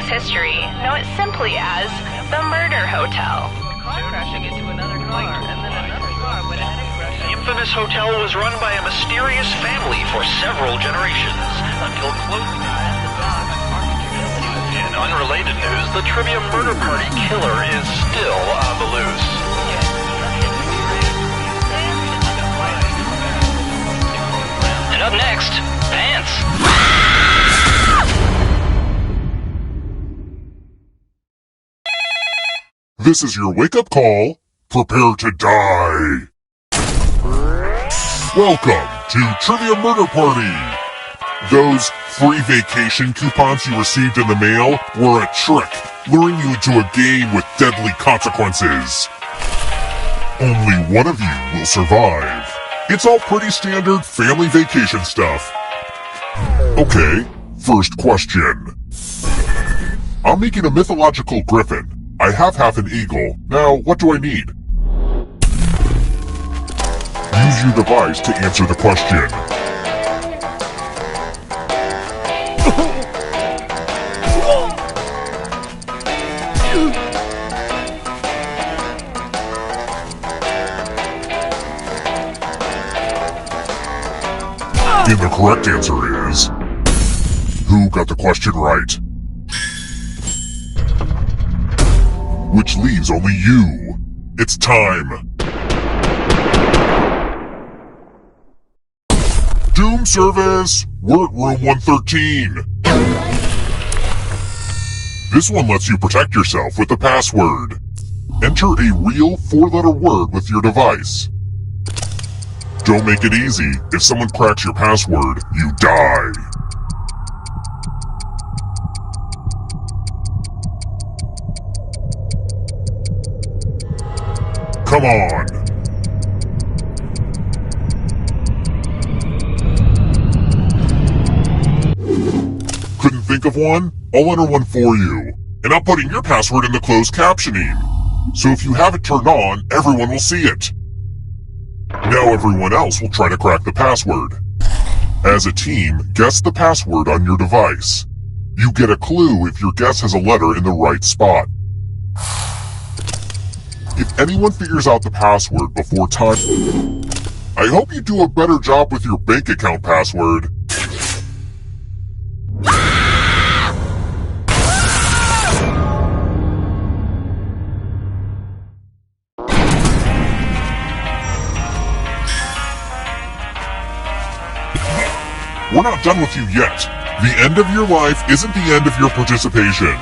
its history, know it simply as the Murder Hotel. Crashing into another car, and then another car went ahead and crashed. The infamous hotel was run by a mysterious family for several generations, until close ties the dog on In unrelated news, the trivia murder party killer is still on the loose. And up next, Pants. This is your wake-up call. Prepare to die. Welcome to Trivia Murder Party. Those free vacation coupons you received in the mail were a trick, luring you into a game with deadly consequences. Only one of you will survive. It's all pretty standard family vacation stuff. Okay, first question. I'm making a mythological griffin. I have half an eagle. Now, what do I need? Use your device to answer the question. And the correct answer is... Who got the question right? Which leaves only you. It's time. Doom service! We're at room 113. This one lets you protect yourself with the password. Enter a real 4-letter word with your device. Don't make it easy. If someone cracks your password, you die. Come on. Couldn't think of one? I'll enter one for you. And I'm putting your password in the closed captioning. So if you have it turned on, everyone will see it. Now everyone else will try to crack the password. As a team, guess the password on your device. You get a clue if your guess has a letter in the right spot. If anyone figures out the password before time... I hope you do a better job with your bank account password. We're not done with you yet. The end of your life isn't the end of your participation.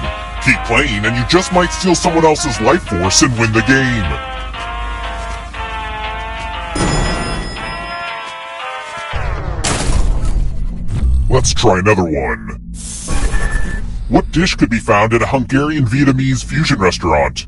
Keep playing and you just might steal someone else's life force and win the game. Let's try another one. What dish could be found at a Hungarian Vietnamese fusion restaurant?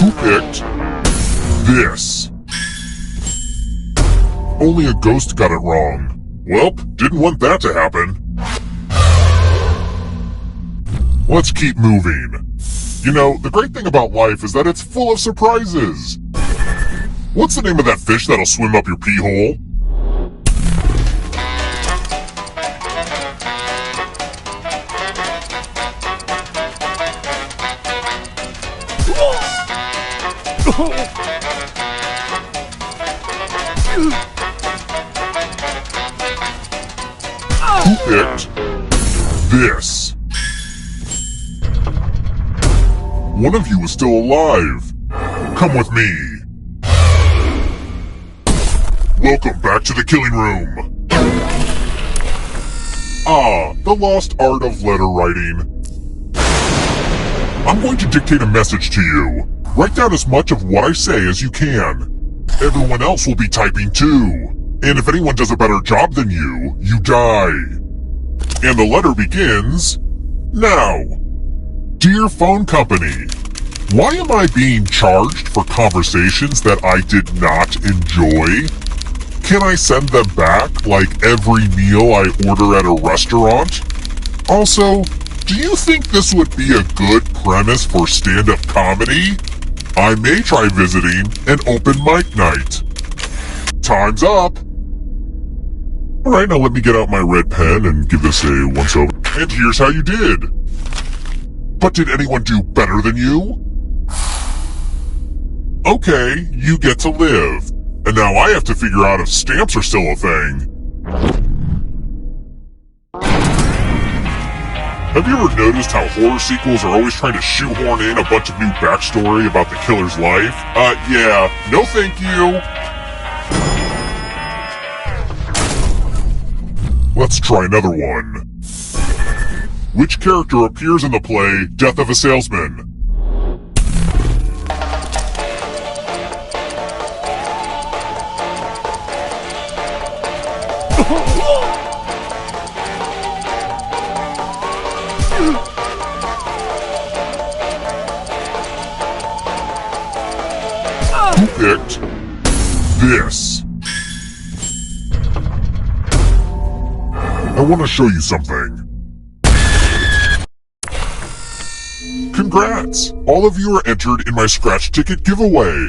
Who picked this? Only a ghost got it wrong. Welp, didn't want that to happen. Let's keep moving. You know, the great thing about life is that it's full of surprises. What's the name of that fish that'll swim up your pee hole? Who picked this? One of you is still alive. Come with me. Welcome back to the killing room. Ah, the lost art of letter writing. I'm going to dictate a message to you. Write down as much of what I say as you can. Everyone else will be typing too. And if anyone does a better job than you, you die. And the letter begins now. Dear phone company, why am I being charged for conversations that I did not enjoy? Can I send them back like every meal I order at a restaurant? Also, do you think this would be a good premise for stand-up comedy? I may try visiting an open mic night. Time's up! Alright, now let me get out my red pen and give this a once-over. And here's how you did! But did anyone do better than you? Okay, you get to live. And now I have to figure out if stamps are still a thing. Have you ever noticed how horror sequels are always trying to shoehorn in a bunch of new backstory about the killer's life? Yeah, no thank you. Let's try another one. Which character appears in the play Death of a Salesman? Who picked this? I want to show you something. Congrats! All of you are entered in my scratch ticket giveaway.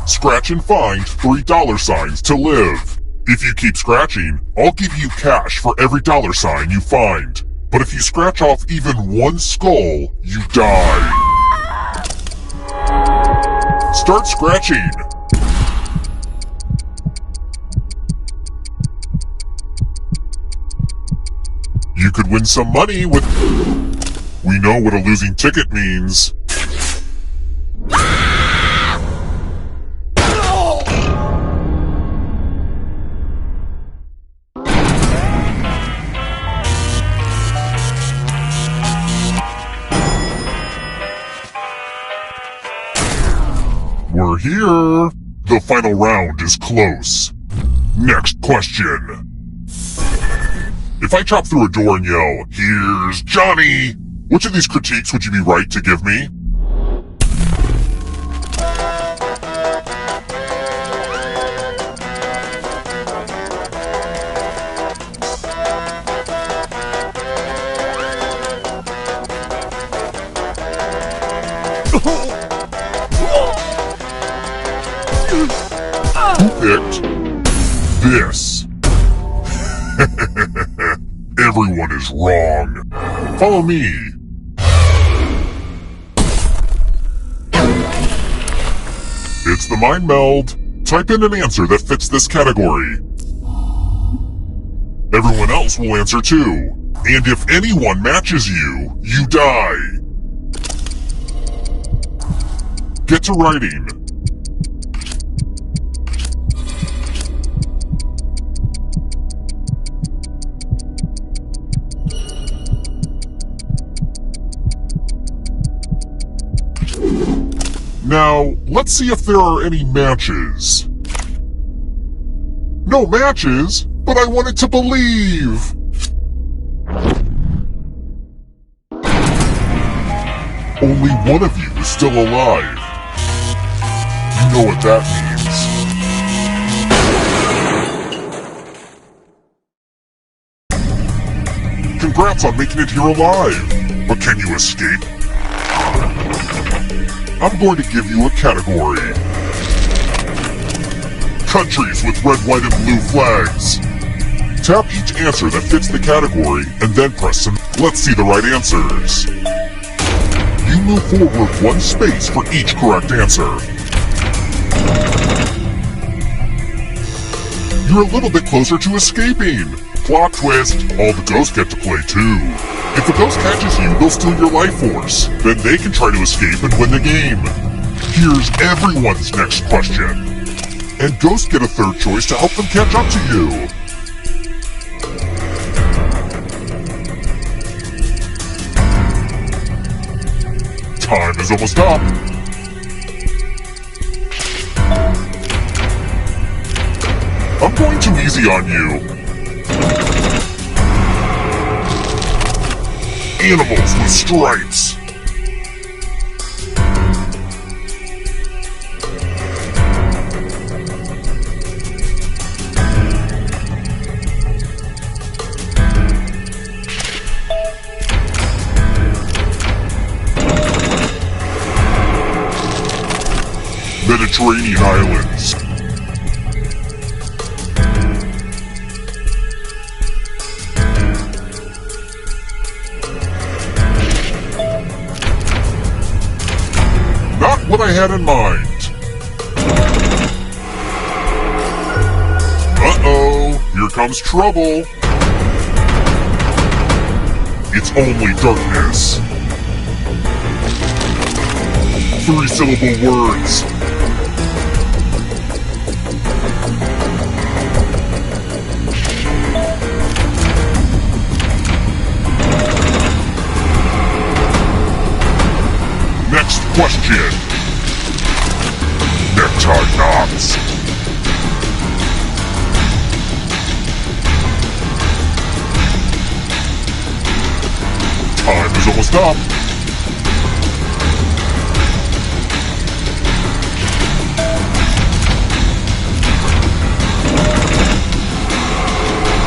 Scratch and find $3 to live. If you keep scratching, I'll give you cash for every $sign you find. But if you scratch off even one skull, you die. Start scratching. You could win some money with... We know what a losing ticket means. We're here. The final round is close. Next question. If I chop through a door and yell, "Here's Johnny," which of these critiques would you be right to give me? Who picked this? Everyone is wrong. Follow me. It's the mind meld. Type in an answer that fits this category. Everyone else will answer too. And if anyone matches you, you die. Get to writing. Now, let's see if there are any matches. No matches, but I wanted to believe. Only one of you is still alive. You know what that means. Congrats on making it here alive. But can you escape? I'm going to give you a category. Countries with red, white, and blue flags. Tap each answer that fits the category and then press some. Let's see the right answers. You move forward one space for each correct answer. You're a little bit closer to escaping. Plot twist, all the ghosts get to play too. If a ghost catches you, they'll steal your life force. Then they can try to escape and win the game. Here's everyone's next question. And ghosts get a third choice to help them catch up to you. Time is almost up. I'm going too easy on you. Animals with stripes. Mediterranean islands. Not what I had in mind. Uh-oh, here comes trouble. It's only darkness. 3-syllable words. Next question. Necktie knots. Time is almost up.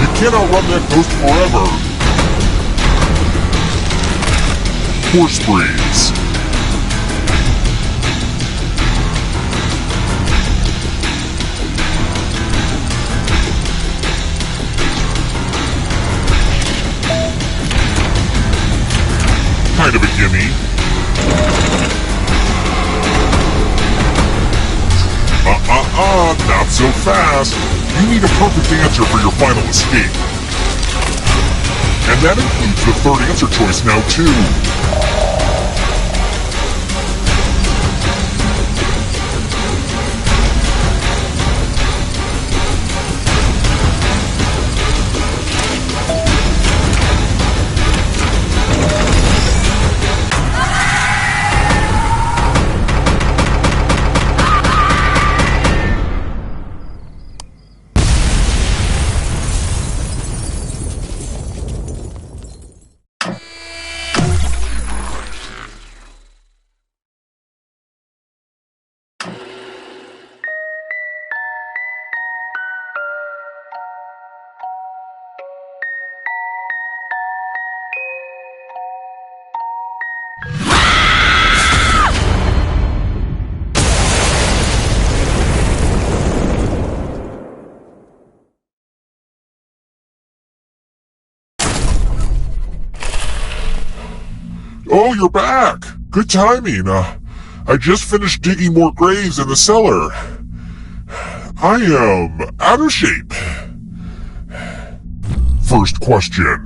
You can't outrun that ghost forever. Horse breeds. Kind of a gimme. Not so fast. You need a perfect answer for your final escape. And that includes the third answer choice now, too. Oh, you're back! Good timing. I just finished digging more graves in the cellar. I am out of shape. First question.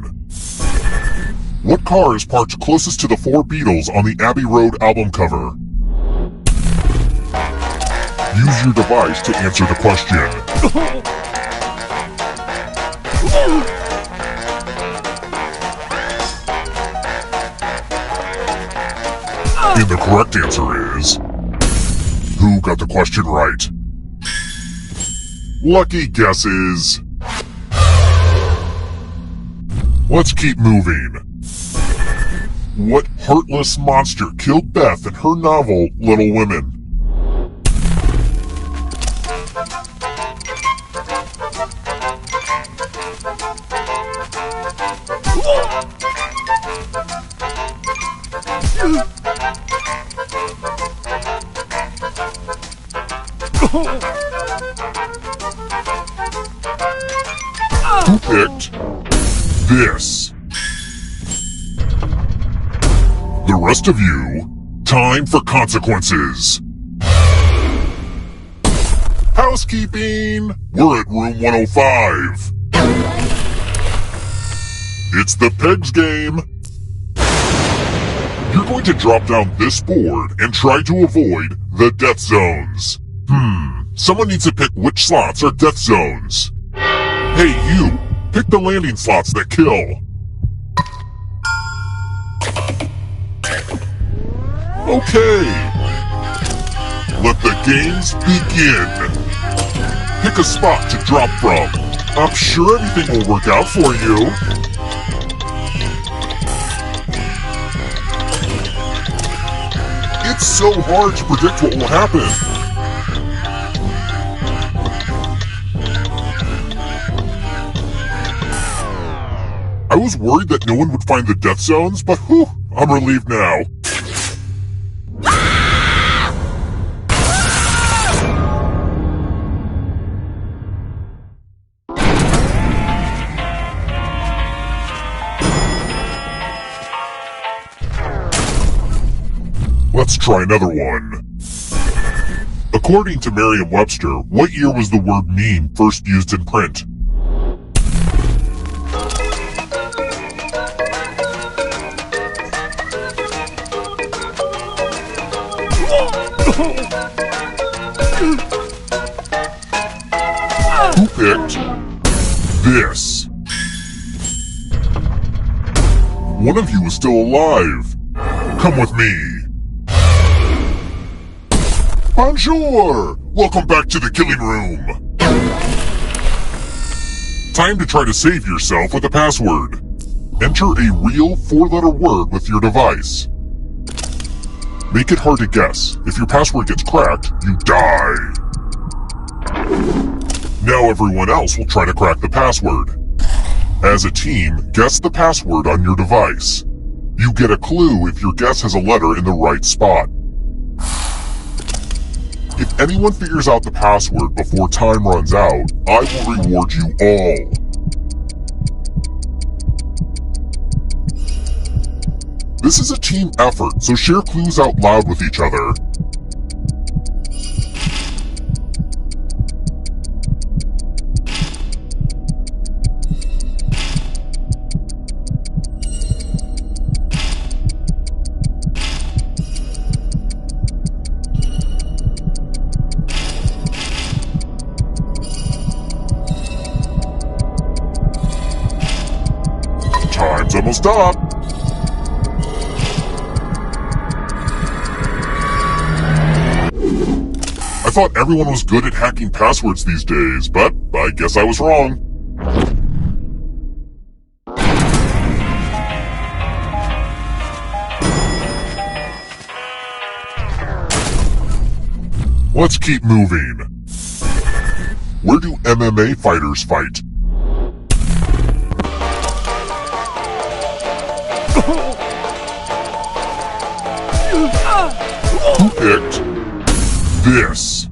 What car is parked closest to the 4 Beatles on the Abbey Road album cover? Use your device to answer the question. And the correct answer is... Who got the question right? Lucky guesses. Let's keep moving. What heartless monster killed Beth in her novel, Little Women? Who picked this? The rest of you, time for consequences. Housekeeping! We're at room 105. It's the Pegs game. You're going to drop down this board and try to avoid the death zones. Someone needs to pick which slots are death zones. Hey, you! Pick the landing slots that kill. Okay. Let the games begin. Pick a spot to drop from. I'm sure everything will work out for you. It's so hard to predict what will happen. I was worried that no one would find the death zones, but whew, I'm relieved now. Let's try another one. According to Merriam-Webster, what year was the word meme first used in print? Who picked this? One of you is still alive. Come with me. Bonjour! Welcome back to the killing room. Time to try to save yourself with a password. Enter a real 4-letter word with your device. Make it hard to guess. If your password gets cracked, you die. Now everyone else will try to crack the password. As a team, guess the password on your device. You get a clue if your guess has a letter in the right spot. If anyone figures out the password before time runs out, I will reward you all. This is a team effort, so share clues out loud with each other. Time's almost up. I thought everyone was good at hacking passwords these days, but I guess I was wrong. Let's keep moving. Where do MMA fighters fight? Who picked this?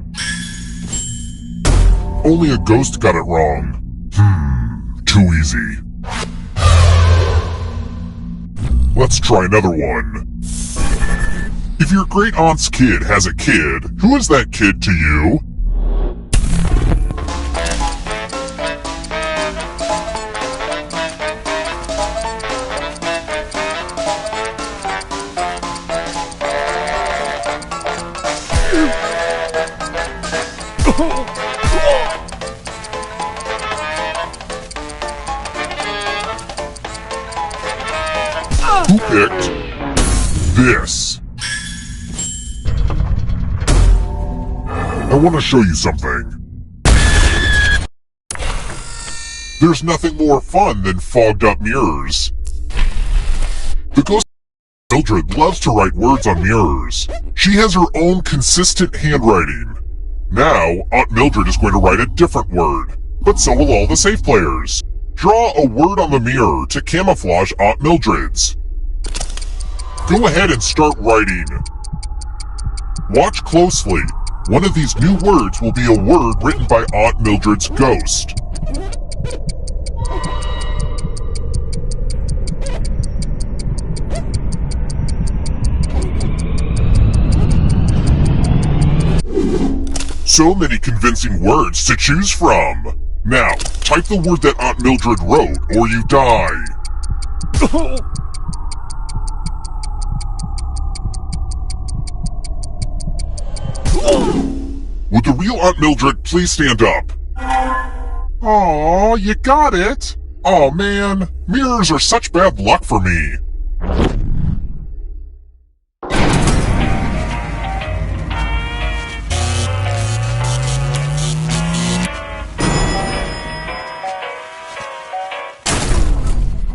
Only a ghost got it wrong. Too easy. Let's try another one. If your great aunt's kid has a kid, who is that kid to you? Who picked this? I want to show you something. There's nothing more fun than fogged up mirrors. The ghost Mildred loves to write words on mirrors. She has her own consistent handwriting. Now, Aunt Mildred is going to write a different word, but so will all the safe players. Draw a word on the mirror to camouflage Aunt Mildred's. Go ahead and start writing. Watch closely. One of these new words will be a word written by Aunt Mildred's ghost. So many convincing words to choose from. Now, type the word that Aunt Mildred wrote, or you die. Would the real Aunt Mildred please stand up? Aw, you got it. Aw, man, mirrors are such bad luck for me.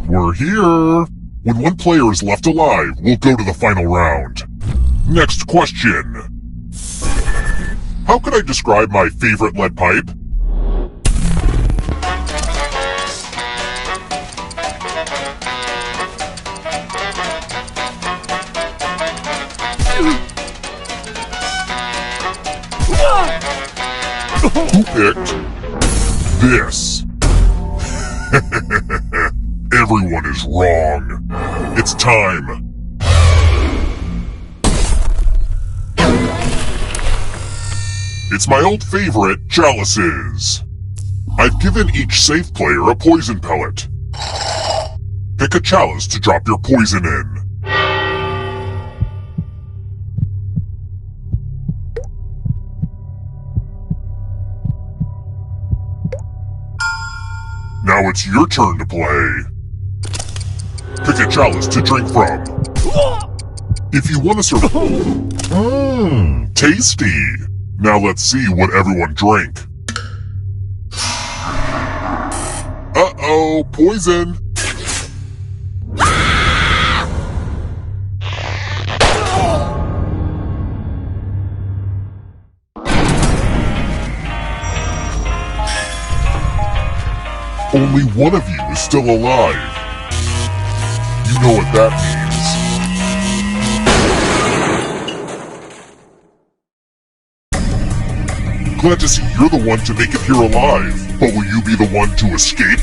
We're here. When one player is left alive, we'll go to the final round. Next question. How could I describe my favorite lead pipe? Who picked this? Everyone is wrong. It's time. It's my old favorite, chalices. I've given each safe player a poison pellet. Pick a chalice to drop your poison in. Now it's your turn to play. Pick a chalice to drink from. If you want to serve... tasty! Now let's see what everyone drank. Uh-oh, poison! Only one of you is still alive. You know what that means. Glad to see you're the one to make it here alive, but will you be the one to escape?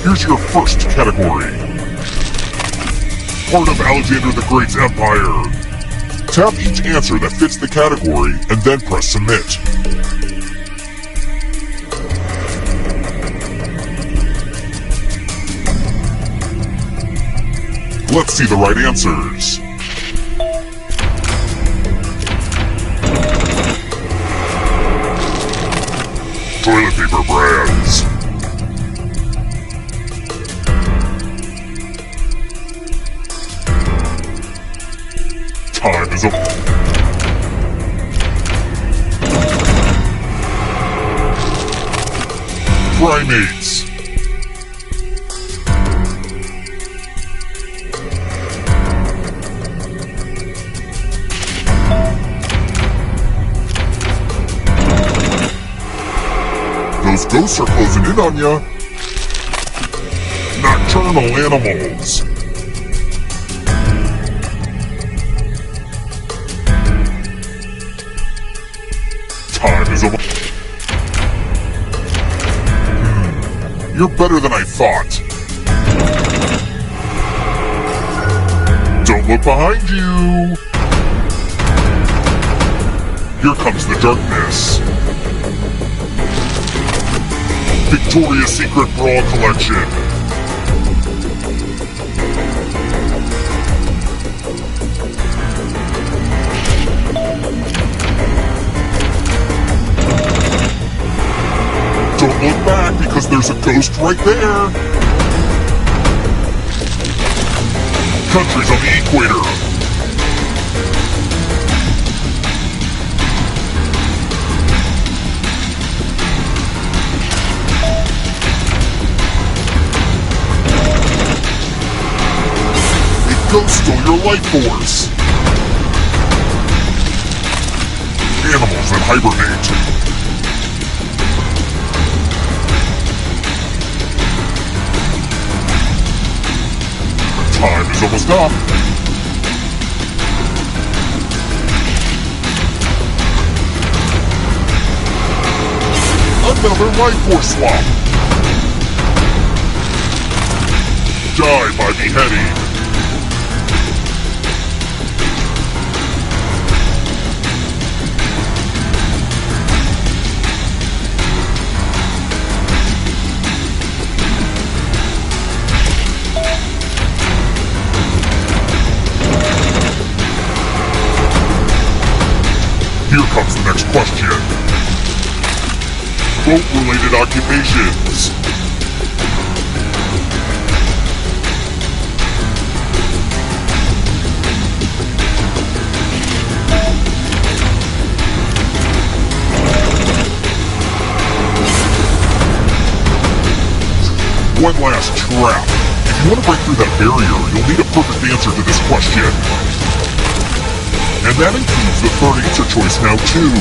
Here's your first category. Part of Alexander the Great's empire. Tap each answer that fits the category and then press submit. Let's see the right answers. Toilet paper brands. Time is up. Primates. Those ghosts are closing in on ya. Nocturnal animals. Time is almost... You're better than I thought. Don't look behind you. Here comes the darkness. Victoria's Secret Bra Collection. Don't look back because there's a ghost right there. Countries on the equator. Ghost stole your life force! Animals that hibernate. Time is almost up. Another life force swap. Die by beheading. Here comes the next question. Boat-related occupations. One last trap. If you want to break through that barrier, you'll need a perfect answer to this question. And that includes the third answer choice now, too.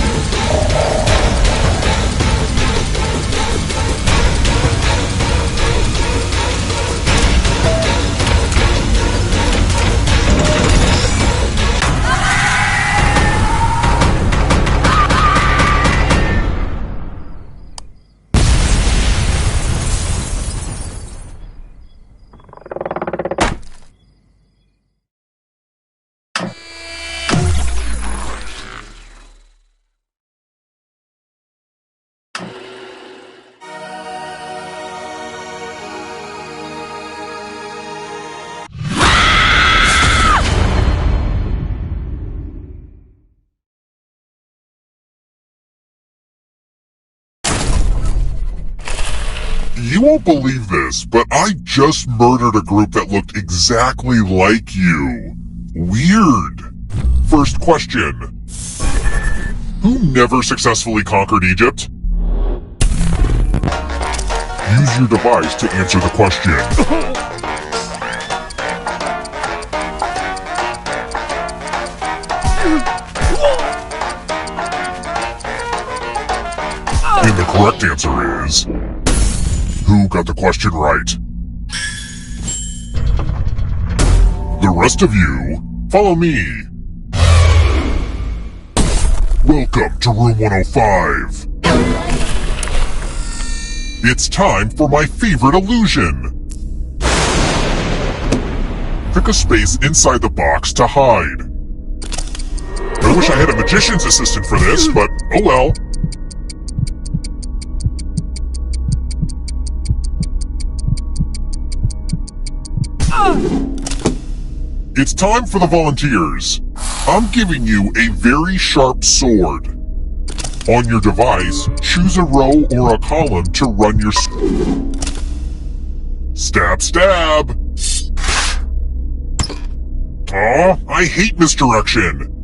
You won't believe this, but I just murdered a group that looked exactly like you. Weird. First question. Who never successfully conquered Egypt? Use your device to answer the question. And the correct answer is... Who got the question right? The rest of you, follow me. Welcome to room 105. It's time for my favorite illusion. Pick a space inside the box to hide. I wish I had a magician's assistant for this, but oh well. It's time for the volunteers. I'm giving you a very sharp sword. On your device, choose a row or a column to run your stab, stab. Aw, I hate misdirection.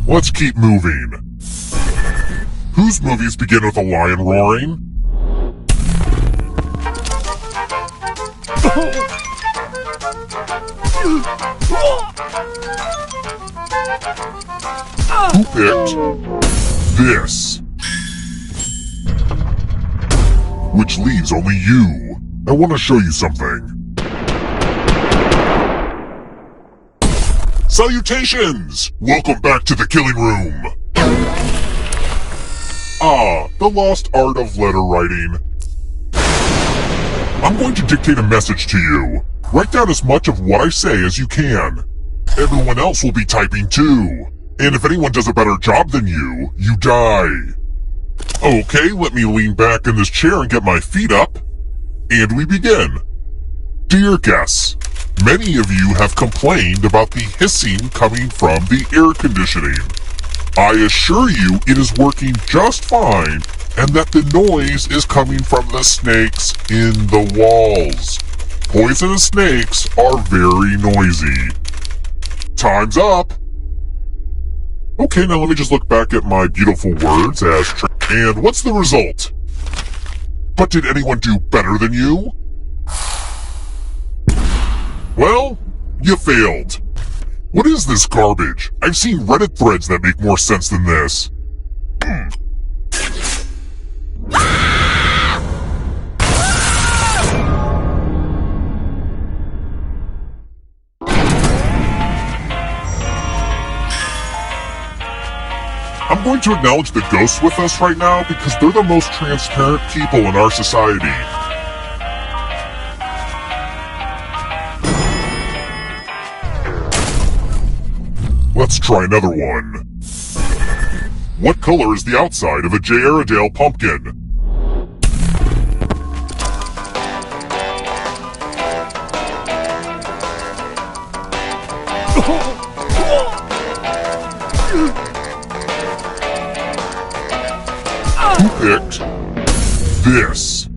Let's keep moving. Whose movies begin with a lion roaring? Who picked this? Which leaves only you. I want to show you something. Salutations! Welcome back to the killing room. Ah, the lost art of letter writing. I'm going to dictate a message to you. Write down as much of what I say as you can. Everyone else will be typing too. And if anyone does a better job than you, you die. Okay, let me lean back in this chair and get my feet up. And we begin. Dear guests, many of you have complained about the hissing coming from the air conditioning. I assure you it is working just fine, and that the noise is coming from the snakes in the walls. Poisonous snakes are very noisy. Time's up! Okay, now let me just look back at my beautiful words as and what's the result? But did anyone do better than you? Well, you failed. What is this garbage? I've seen Reddit threads that make more sense than this. I'm going to acknowledge the ghosts with us right now because they're the most transparent people in our society. Let's try another one. What color is the outside of a J. Airedale pumpkin? Who picked this?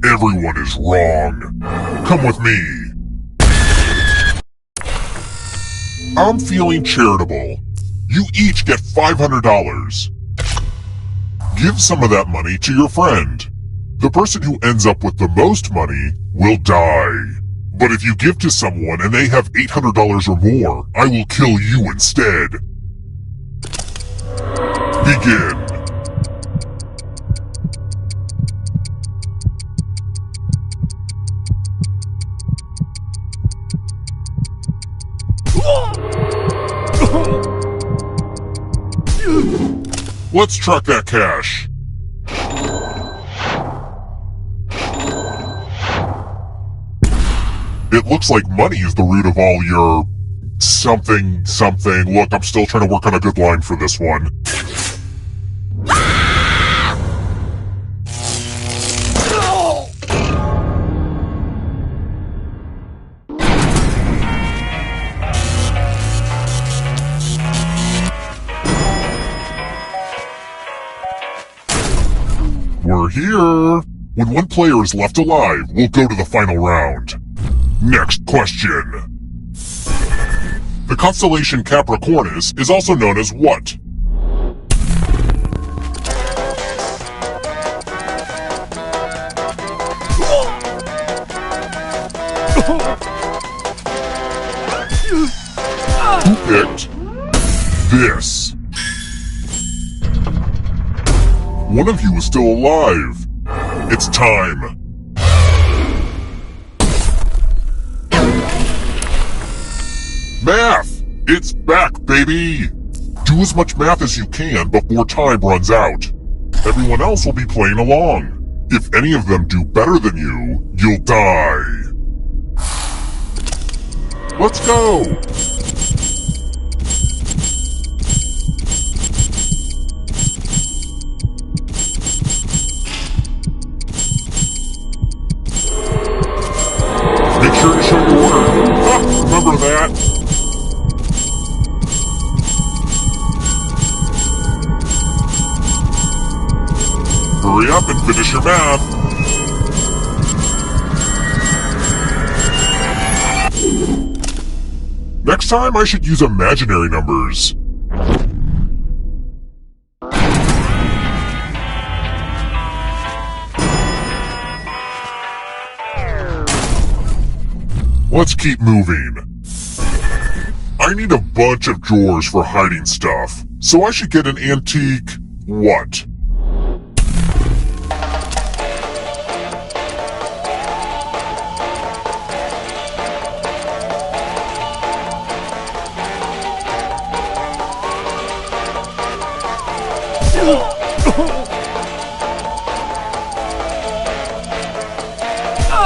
Everyone is wrong. Come with me. I'm feeling charitable. You each get $500. Give some of that money to your friend. The person who ends up with the most money will die. But if you give to someone and they have $800 or more, I will kill you instead. Begin. Let's track that cash. It looks like money is the root of all your... something. Look, I'm still trying to work on a good line for this one. We're here! When one player is left alive, we'll go to the final round. Next question. The constellation Capricornus is also known as what? Who picked this? One of you is still alive. It's time. Math! It's back, baby! Do as much math as you can before time runs out. Everyone else will be playing along. If any of them do better than you, you'll die. Let's go! Make sure to show your order. Remember that. Hurry up and finish your math. Next time I should use imaginary numbers. Let's keep moving. I need a bunch of drawers for hiding stuff, so I should get an antique... what?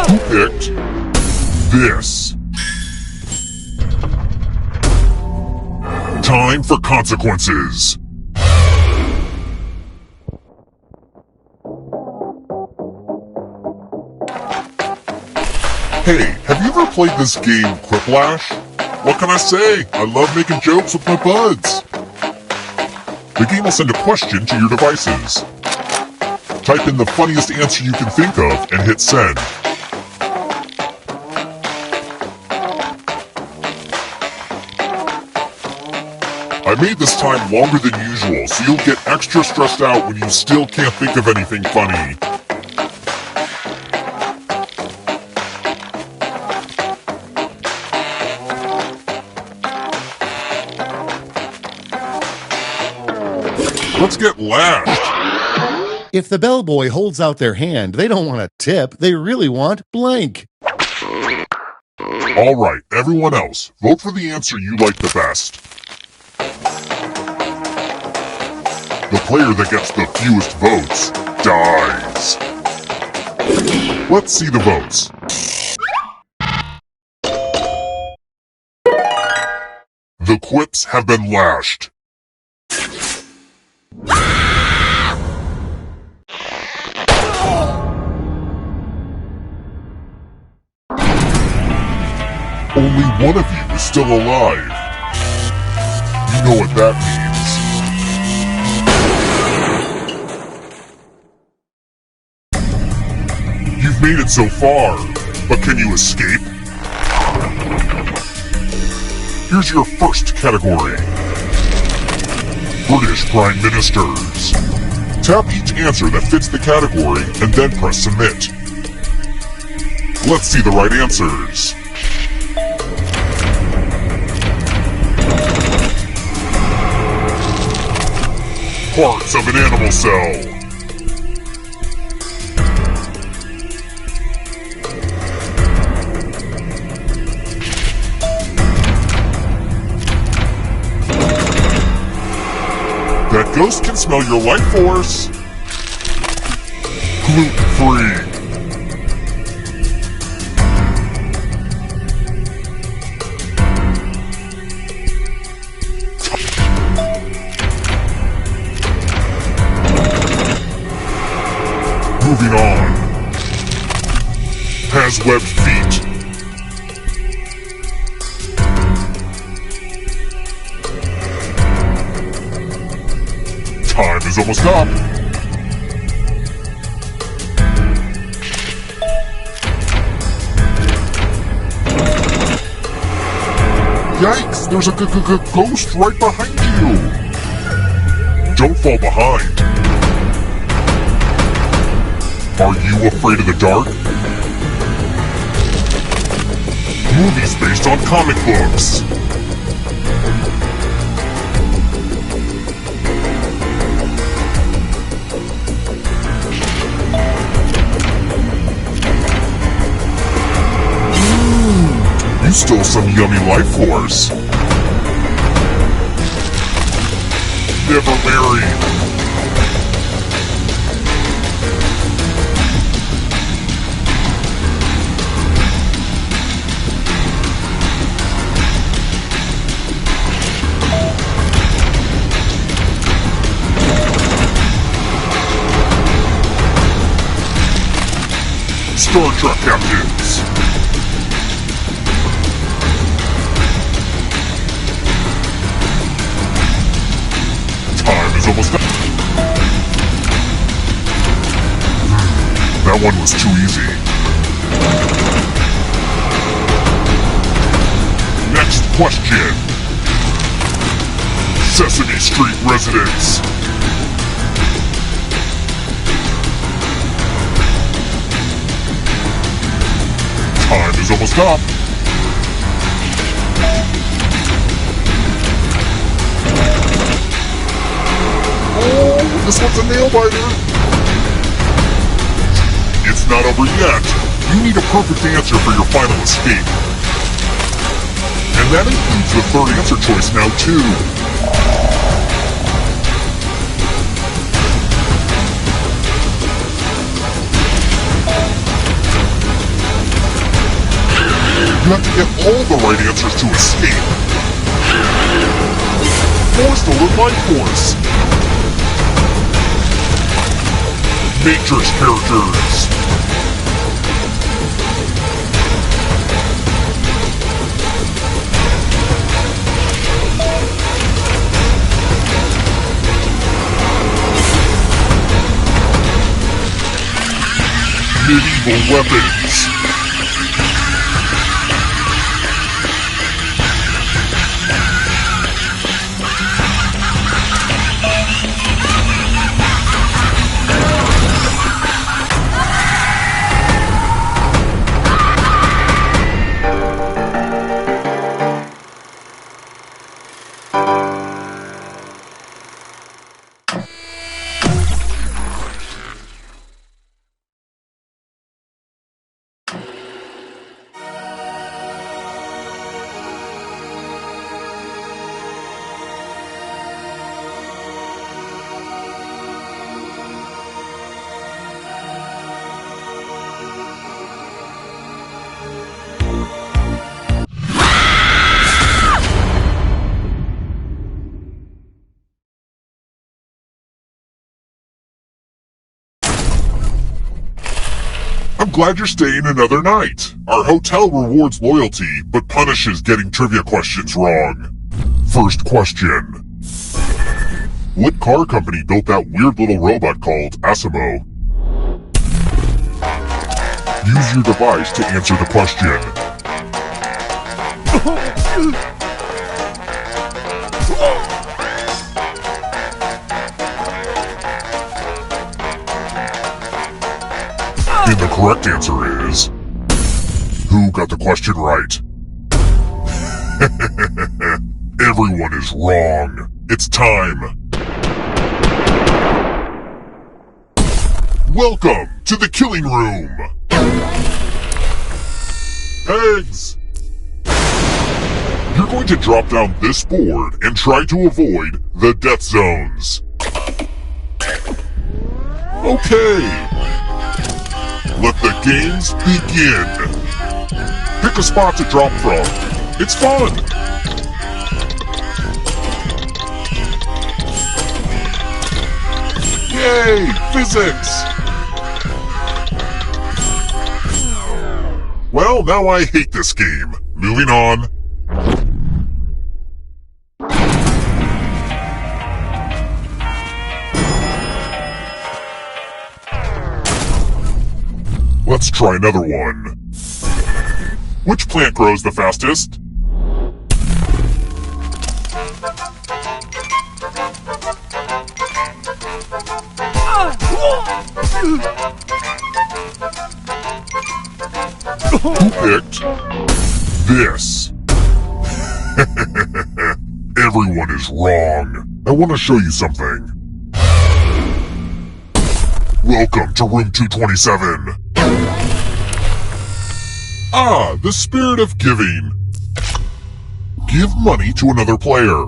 Who picked this? Time for consequences. Hey, have you ever played this game Quiplash? What can I say? I love making jokes with my buds. The game will send a question to your devices. Type in the funniest answer you can think of and hit send. I made this time longer than usual, so you'll get extra stressed out when you still can't think of anything funny. Let's get lashed. If the bellboy holds out their hand, they don't want a tip, they really want blank. Alright, everyone else, vote for the answer you like the best. The player that gets the fewest votes dies. Let's see the votes. The quips have been lashed. Only one of you is still alive. You know what that means. You've made it so far, but can you escape? Here's your first category. British Prime Ministers. Tap each answer that fits the category and then press submit. Let's see the right answers. Parts of an animal cell. That ghost can smell your life force. Gluten-free. Moving on. Has webbed feet. Time is almost up. Yikes, there's a ghost right behind you! Don't fall behind. Are you afraid of the dark? Movies based on comic books. You stole some yummy life force. Never married. Star Trek captains. Time is almost done. That one was too easy. Next question. Sesame Street residents. Time is almost up. Oh, this one's a nail biter. It's not over yet. You need a perfect answer for your final escape. And that includes the third answer choice now, too. You have to get all the right answers to escape. Forced over life force. Matrix characters. Medieval weapons. I'm glad you're staying another night. Our hotel rewards loyalty, but punishes getting trivia questions wrong. First question. What car company built that weird little robot called Asimo? Use your device to answer the question. And the correct answer is... Who got the question right? Everyone is wrong. It's time. Welcome to the killing room. Eggs! You're going to drop down this board and try to avoid the death zones. Okay. Let the games begin. Pick a spot to drop from. It's fun. Yay, physics. Well, now I hate this game. Moving on. Let's try another one. Which plant grows the fastest? Who picked this? Everyone is wrong. I want to show you something. Welcome to room 227. Ah, the spirit of giving. Give money to another player.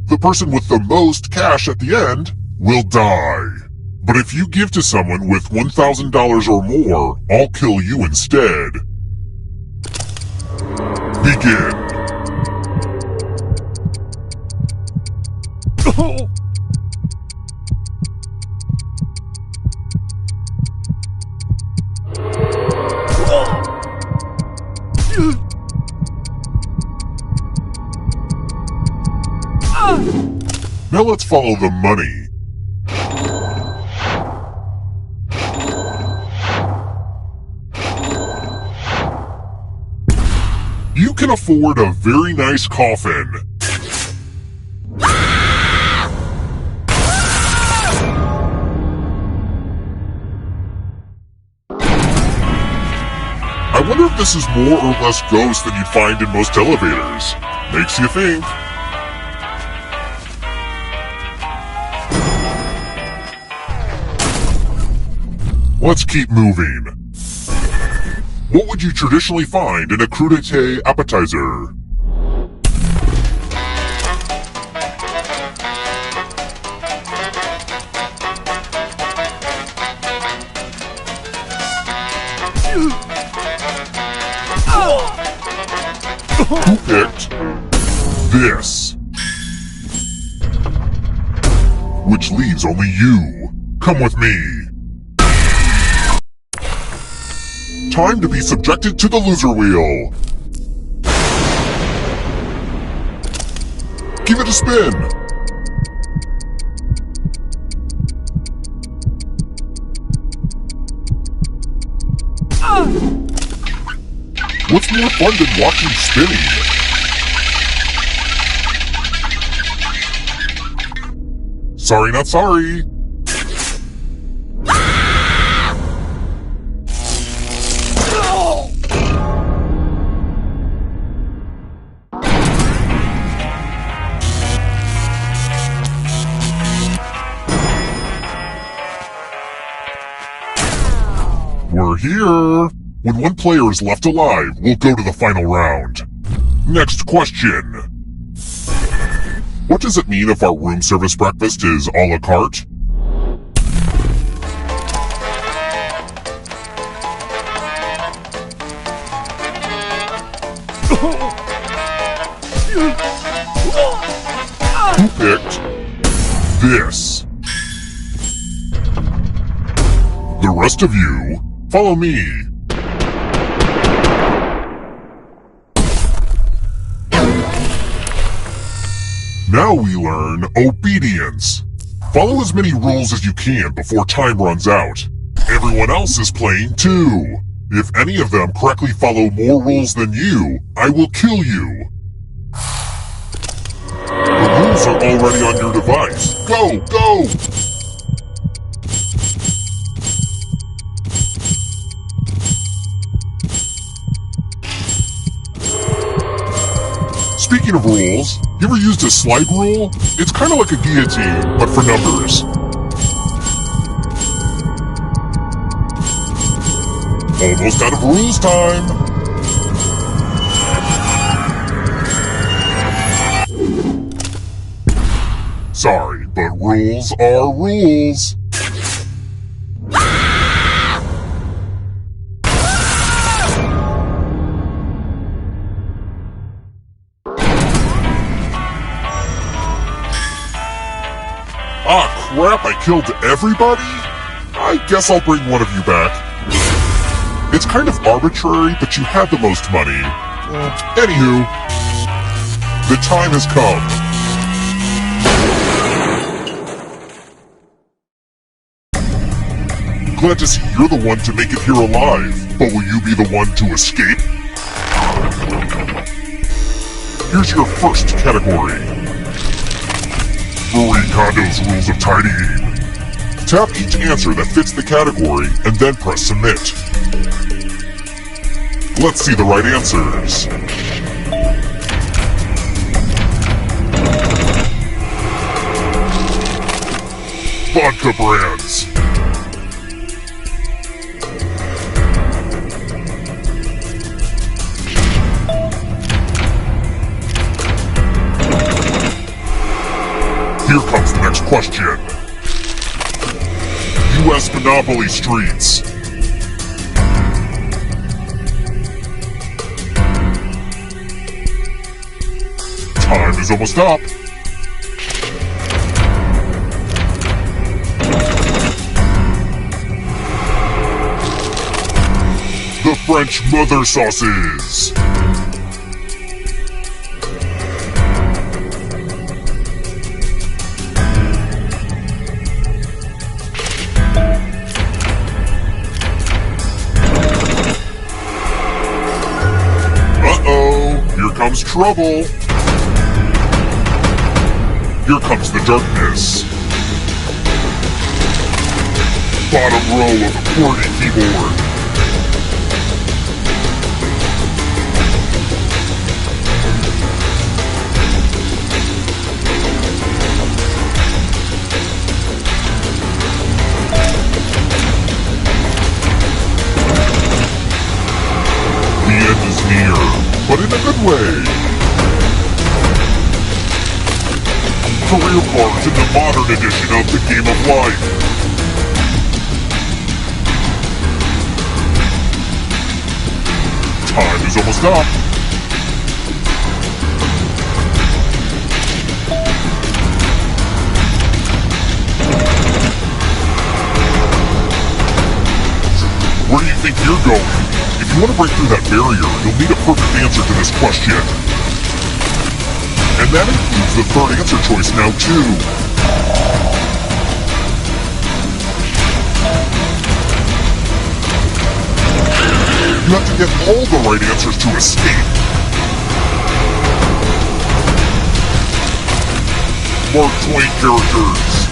The person with the most cash at the end will die. But if you give to someone with $1,000 or more, I'll kill you instead. Begin. Now let's follow the money. You can afford a very nice coffin. I wonder if this is more or less ghost than you'd find in most elevators. Makes you think. Let's keep moving. What would you traditionally find in a crudité appetizer? Who picked this? Which leaves only you. Come with me. Time to be subjected to the loser wheel. Give it a spin. What's more fun than watching spinning? Sorry, not sorry. We're here! When one player is left alive, we'll go to the final round. Next question. What does it mean if our room service breakfast is a la carte? Who picked this? The rest of you, follow me. Now we learn obedience. Follow as many rules as you can before time runs out. Everyone else is playing too. If any of them correctly follow more rules than you, I will kill you. The rules are already on your device. Go, go! Speaking of rules, you ever used a slide rule? It's kind of like a guillotine, but for numbers. Almost out of rules time! Sorry, but rules are rules. Ah, crap, I killed everybody? I guess I'll bring one of you back. It's kind of arbitrary, but you had the most money. Anywho, the time has come. Glad to see you're the one to make it here alive, but will you be the one to escape? Here's your first category. Marie Kondo's Rules of Tidying. Tap each answer that fits the category and then press submit. Let's see the right answers. Vodka brands. Here comes the next question. U.S. Monopoly Streets. Time is almost up. The French mother sauces. Uh-oh, here comes trouble. Here comes the darkness. Bottom row of a QWERTY keyboard. The end is near, but in a good way. Career cards in the modern edition of the game of life. Time is almost up. Where do you think you're going? If you want to break through that barrier, you'll need a perfect answer to this question. And that includes the third answer choice now, too. You have to get all the right answers to escape. Mark Twain characters.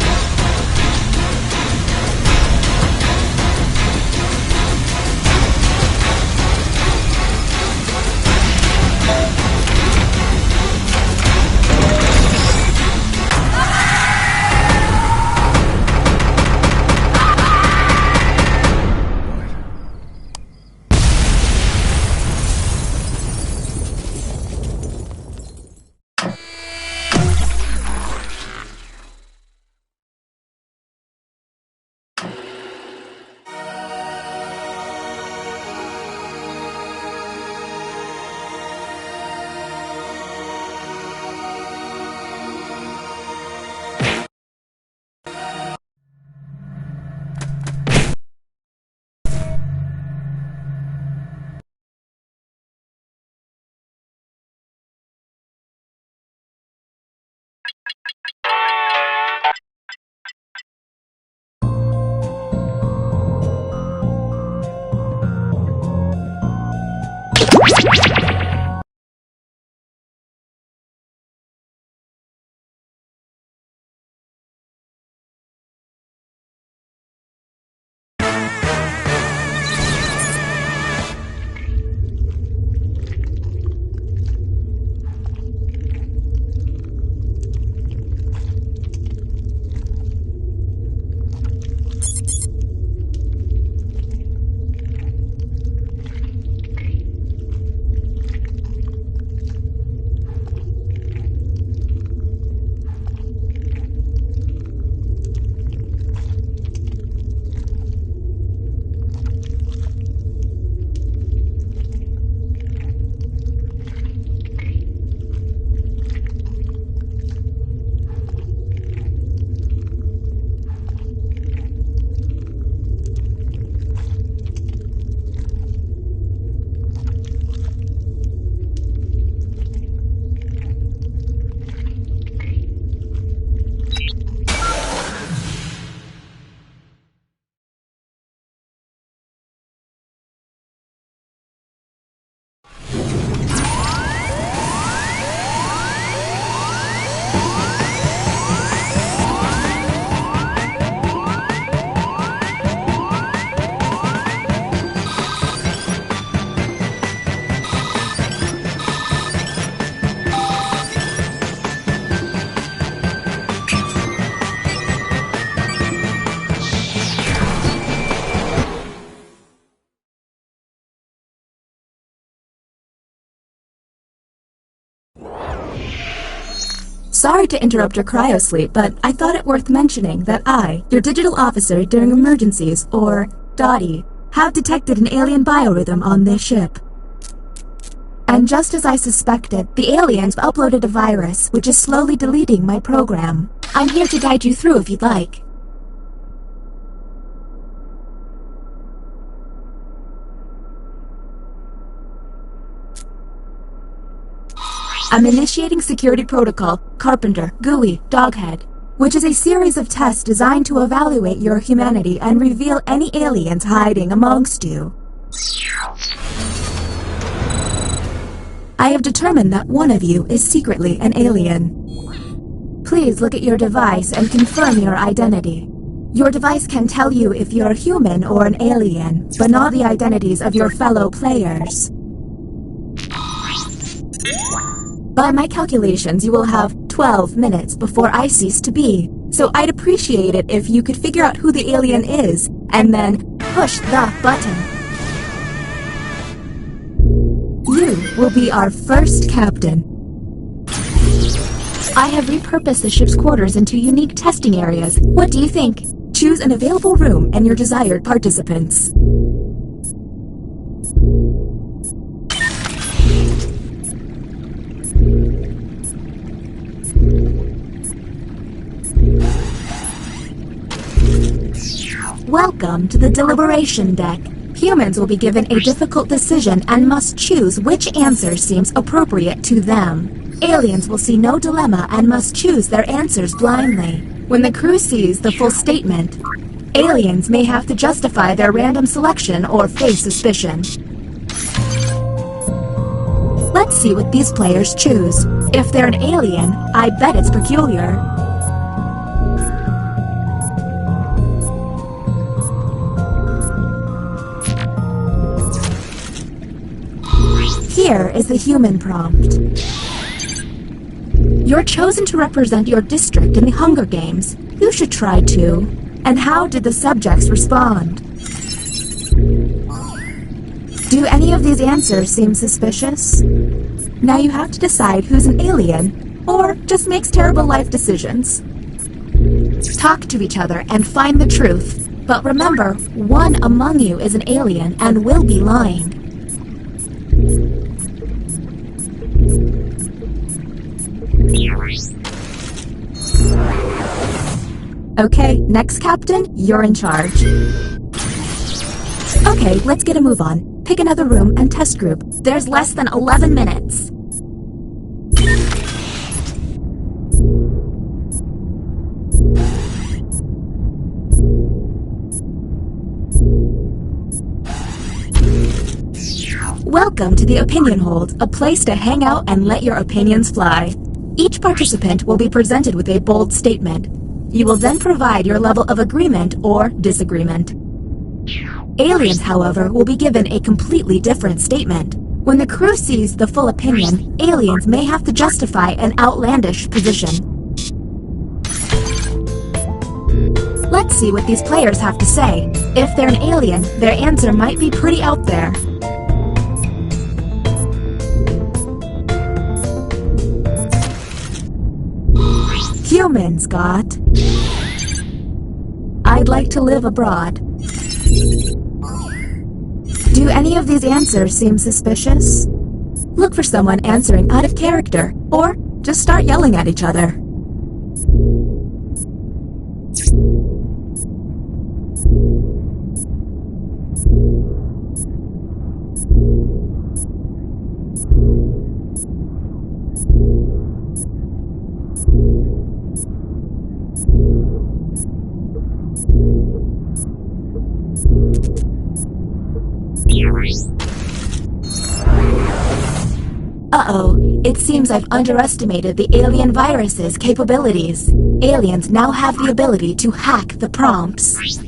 Sorry to interrupt your cryosleep, but I thought it worth mentioning that I, your digital officer during emergencies, or Dottie, have detected an alien biorhythm on this ship. And just as I suspected, the aliens uploaded a virus which is slowly deleting my program. I'm here to guide you through if you'd like. I'm initiating security protocol, Carpenter, GUI, Doghead, which is a series of tests designed to evaluate your humanity and reveal any aliens hiding amongst you. I have determined that one of you is secretly an alien. Please look at your device and confirm your identity. Your device can tell you if you're human or an alien, but not the identities of your fellow players. By my calculations, you will have 12 minutes before I cease to be, so I'd appreciate it if you could figure out who the alien is, and then push the button. You will be our first captain. I have repurposed the ship's quarters into unique testing areas. What do you think? Choose an available room and your desired participants. Welcome to the deliberation deck. Humans will be given a difficult decision and must choose which answer seems appropriate to them. Aliens will see no dilemma and must choose their answers blindly. When the crew sees the full statement, aliens may have to justify their random selection or face suspicion. Let's see what these players choose. If they're an alien, I bet it's peculiar. Here is the human prompt. You're chosen to represent your district in the Hunger Games. You should try to. And how did the subjects respond? Do any of these answers seem suspicious? Now you have to decide who's an alien, or just makes terrible life decisions. Talk to each other and find the truth. But remember, one among you is an alien and will be lying. Okay, next captain, you're in charge. Okay, let's get a move on. Pick another room and test group. There's less than 11 minutes. Welcome to the Opinion Hold, a place to hang out and let your opinions fly. Each participant will be presented with a bold statement. You will then provide your level of agreement or disagreement. Aliens, however, will be given a completely different statement. When the crew sees the full opinion, aliens may have to justify an outlandish position. Let's see what these players have to say. If they're an alien, their answer might be pretty out there. Humans, got. I'd like to live abroad. Do any of these answers seem suspicious? Look for someone answering out of character, or just start yelling at each other. Uh-oh, it seems I've underestimated the alien virus's capabilities. Aliens now have the ability to hack the prompts.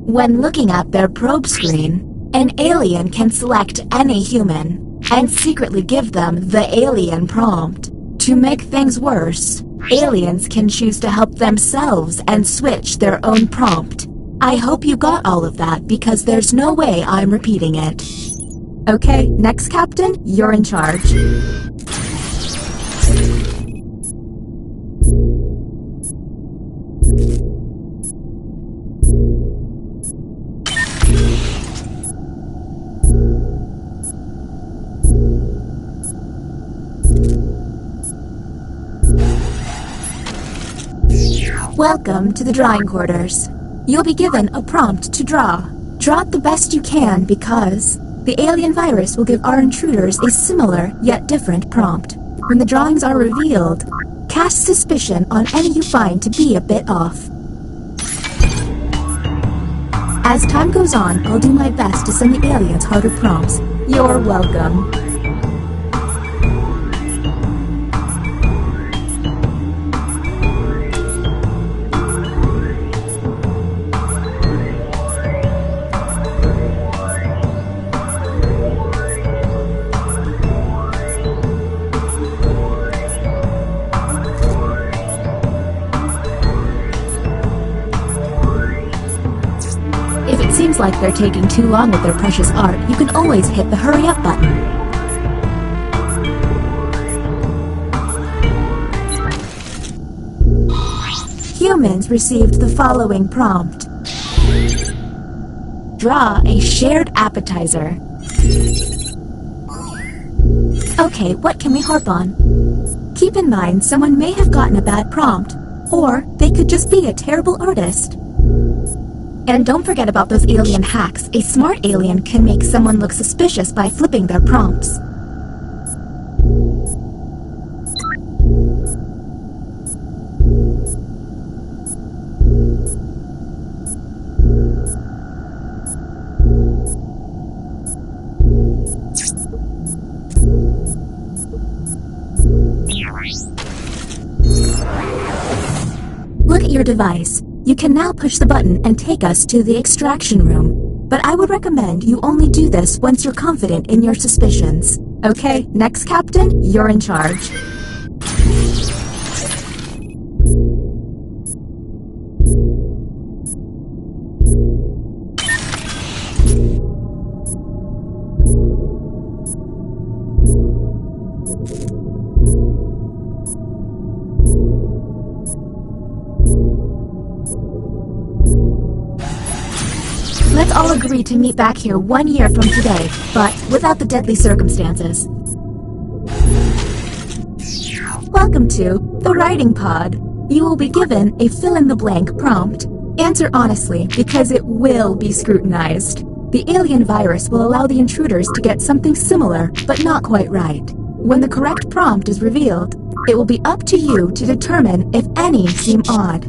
When looking at their probe screen, an alien can select any human and secretly give them the alien prompt. To make things worse, aliens can choose to help themselves and switch their own prompt. I hope you got all of that because there's no way I'm repeating it. Okay, next captain, you're in charge. Welcome to the drawing quarters. You'll be given a prompt to draw. Draw it the best you can because the alien virus will give our intruders a similar yet different prompt. When the drawings are revealed, cast suspicion on any you find to be a bit off. As time goes on, I'll do my best to send the aliens harder prompts. You're welcome. Seems like they're taking too long with their precious art, you can always hit the hurry up button. Humans received the following prompt. Draw a shared appetizer. Okay, what can we harp on? Keep in mind, someone may have gotten a bad prompt, or they could just be a terrible artist. And don't forget about those alien hacks. A smart alien can make someone look suspicious by flipping their prompts. Look at your device. You can now push the button and take us to the extraction room. But I would recommend you only do this once you're confident in your suspicions. Okay, next Captain, you're in charge. Let's all agree to meet back here 1 year from today, but without the deadly circumstances. Welcome to the Writing Pod. You will be given a fill-in-the-blank prompt. Answer honestly, because it will be scrutinized. The alien virus will allow the intruders to get something similar, but not quite right. When the correct prompt is revealed, it will be up to you to determine if any seem odd.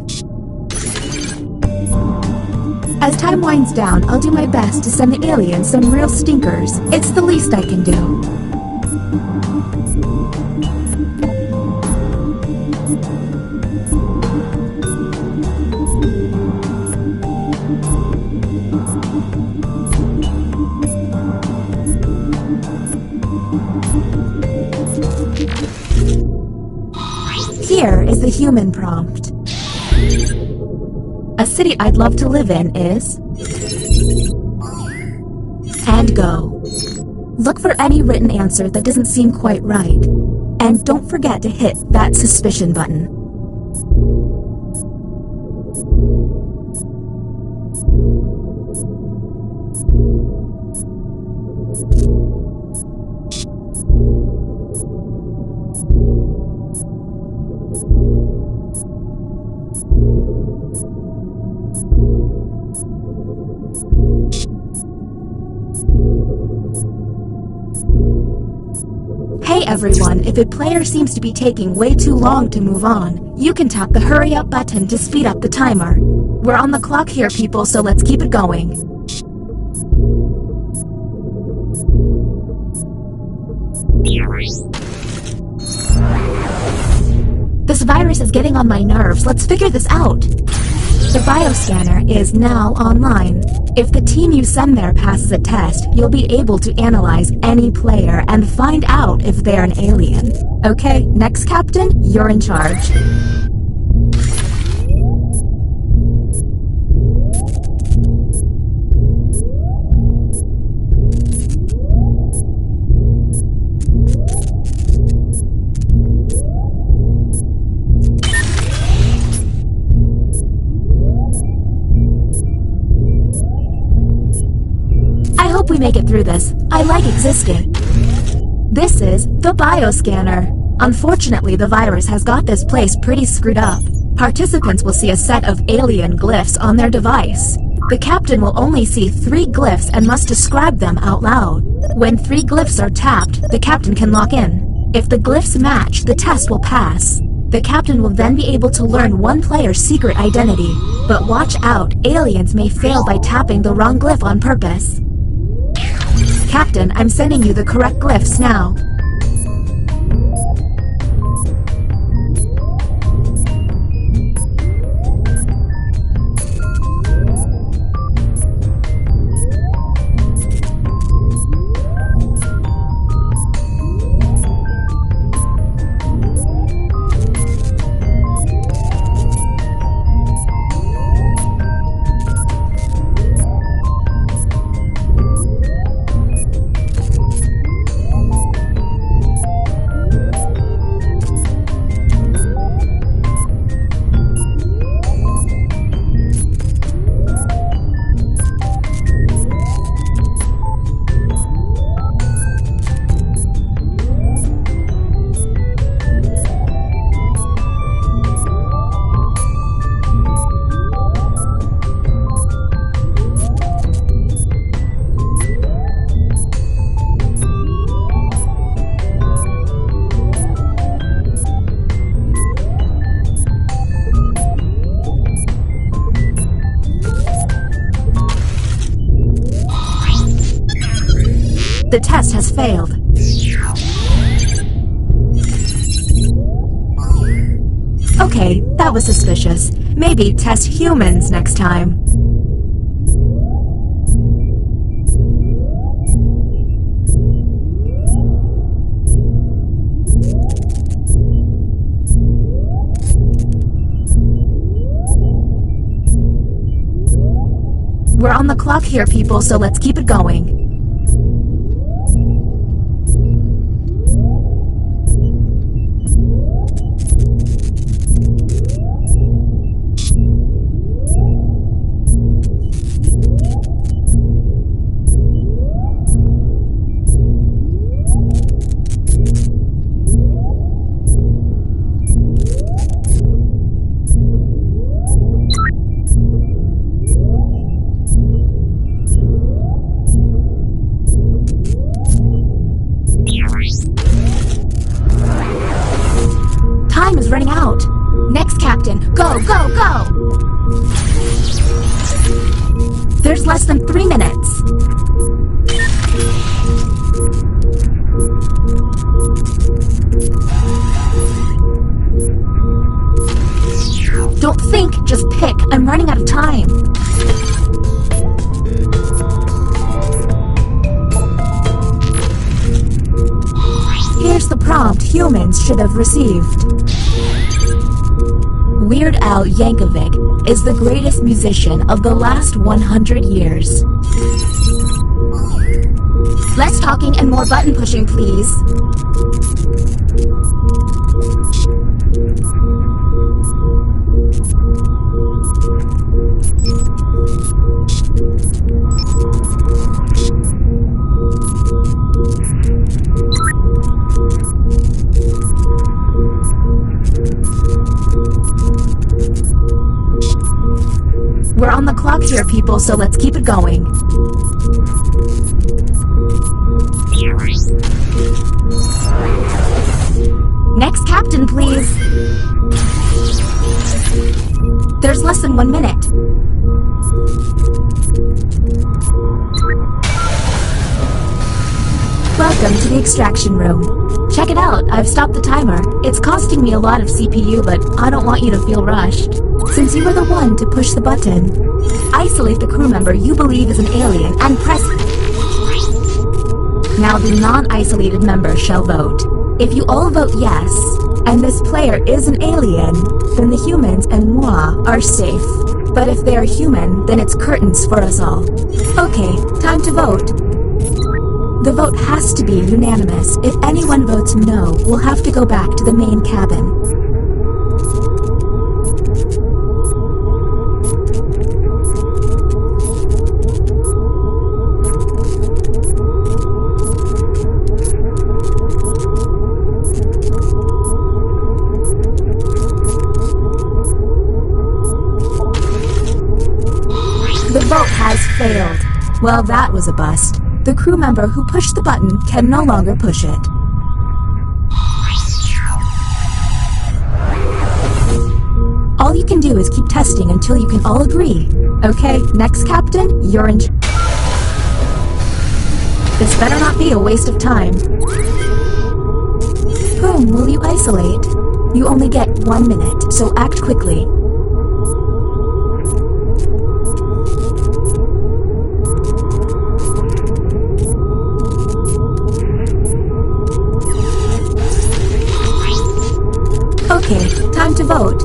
As time winds down, I'll do my best to send the aliens some real stinkers. It's the least I can do. Here is the human prompt. A city I'd love to live in is... And go. Look for any written answer that doesn't seem quite right. And don't forget to hit that suspicion button. Hey everyone, if a player seems to be taking way too long to move on, you can tap the hurry up button to speed up the timer. We're on the clock here, people, so let's keep it going. This virus is getting on my nerves. Let's figure this out. The bioscanner is now online. If the team you send there passes a test, you'll be able to analyze any player and find out if they're an alien. Okay, next Captain, you're in charge. We make it through this. I like existing. This is the bioscanner. Unfortunately, the virus has got this place pretty screwed up. Participants will see a set of alien glyphs on their device. The captain will only see 3 glyphs and must describe them out loud. When 3 glyphs are tapped, the captain can lock in. If the glyphs match, the test will pass. The captain will then be able to learn one player's secret identity. But watch out, aliens may fail by tapping the wrong glyph on purpose. Captain, I'm sending you the correct glyphs now. The test has failed. Okay, that was suspicious. Maybe test humans next time. We're on the clock here, people, so let's keep it going. Time is running out. Next captain, go, go, go! There's less than 3 minutes. Don't think, just pick. I'm running out of time. Here's the prompt humans should have received. Weird Al Yankovic is the greatest musician of the last 100 years. Less talking and more button pushing, please. We're on the clock here, people, so let's keep it going. Next captain, please. There's less than 1 minute. Welcome to the extraction room. Check it out, I've stopped the timer. It's costing me a lot of CPU, but I don't want you to feel rushed. Since you were the one to push the button, isolate the crew member you believe is an alien and press it. Now the non-isolated member shall vote. If you all vote yes, and this player is an alien, then the humans and moi are safe. But if they are human, then it's curtains for us all. Okay, time to vote. The vote has to be unanimous. If anyone votes no, we'll have to go back to the main cabin. The vote has failed. Well, that was a bust. The crew member who pushed the button can no longer push it. All you can do is keep testing until you can all agree. Okay, next captain, you're in. This better not be a waste of time. Whom will you isolate? You only get 1 minute, so act quickly. Okay, time to vote.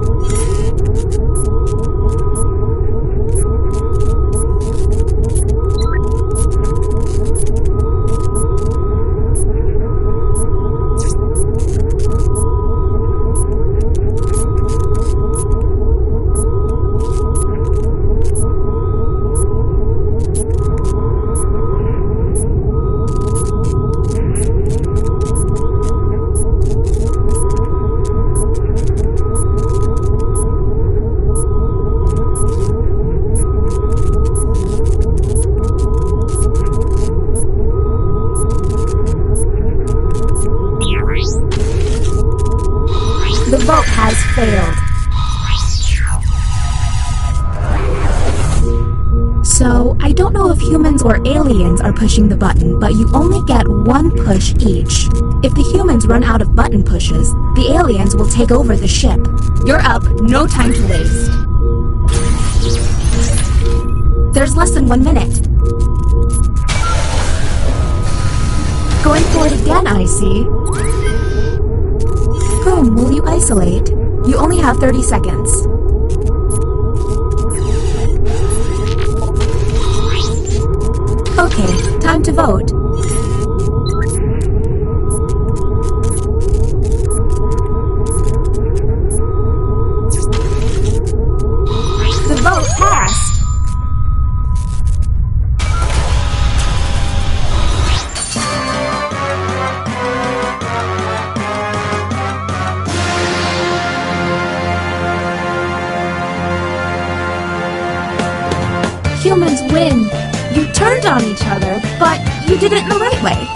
The vote has failed. So, I don't know if humans or aliens are pushing the button, but you only get 1 push each. If the humans run out of button pushes, the aliens will take over the ship. You're up, no time to waste. There's less than 1 minute. Going for it again, I see. Whom will you isolate? You only have 30 seconds. Okay, time to vote. The vote passed. Humans win. You turned on each other, but you did it in the right way.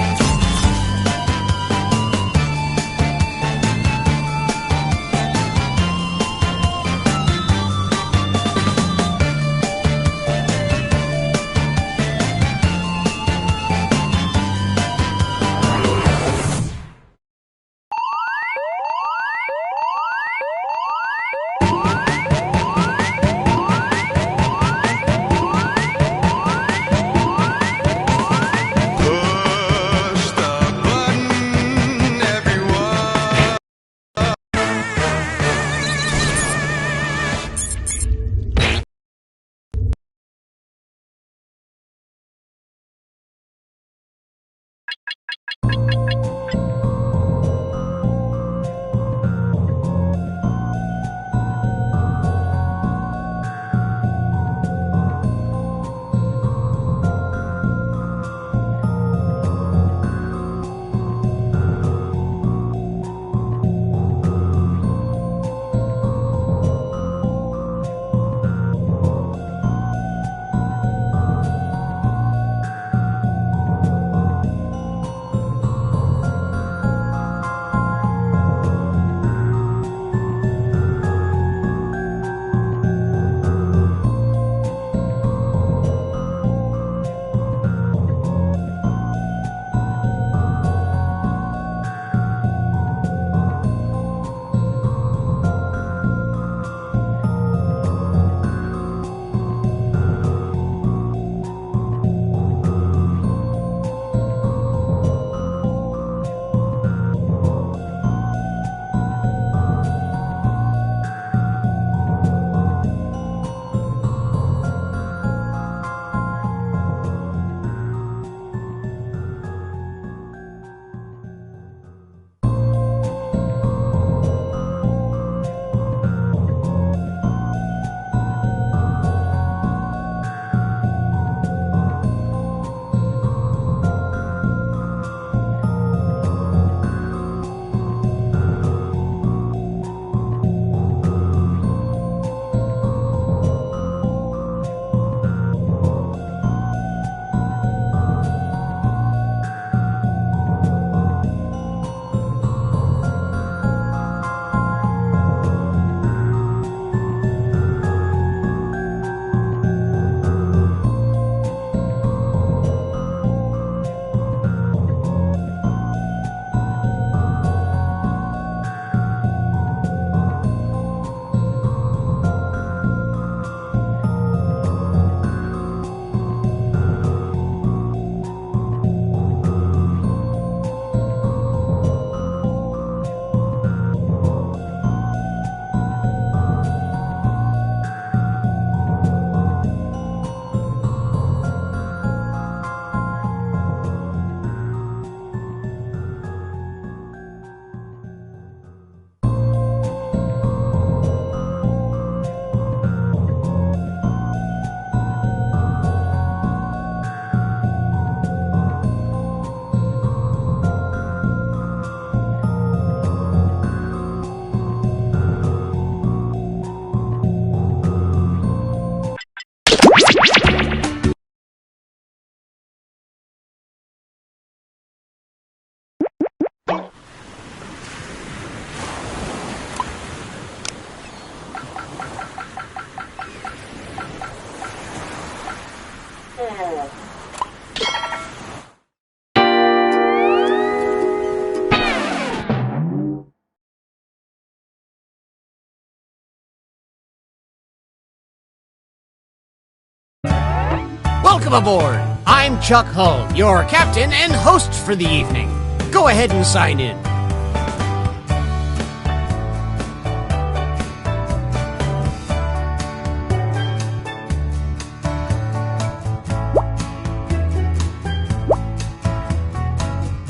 Welcome aboard! I'm Chuck Hull, your captain and host for the evening. Go ahead and sign in.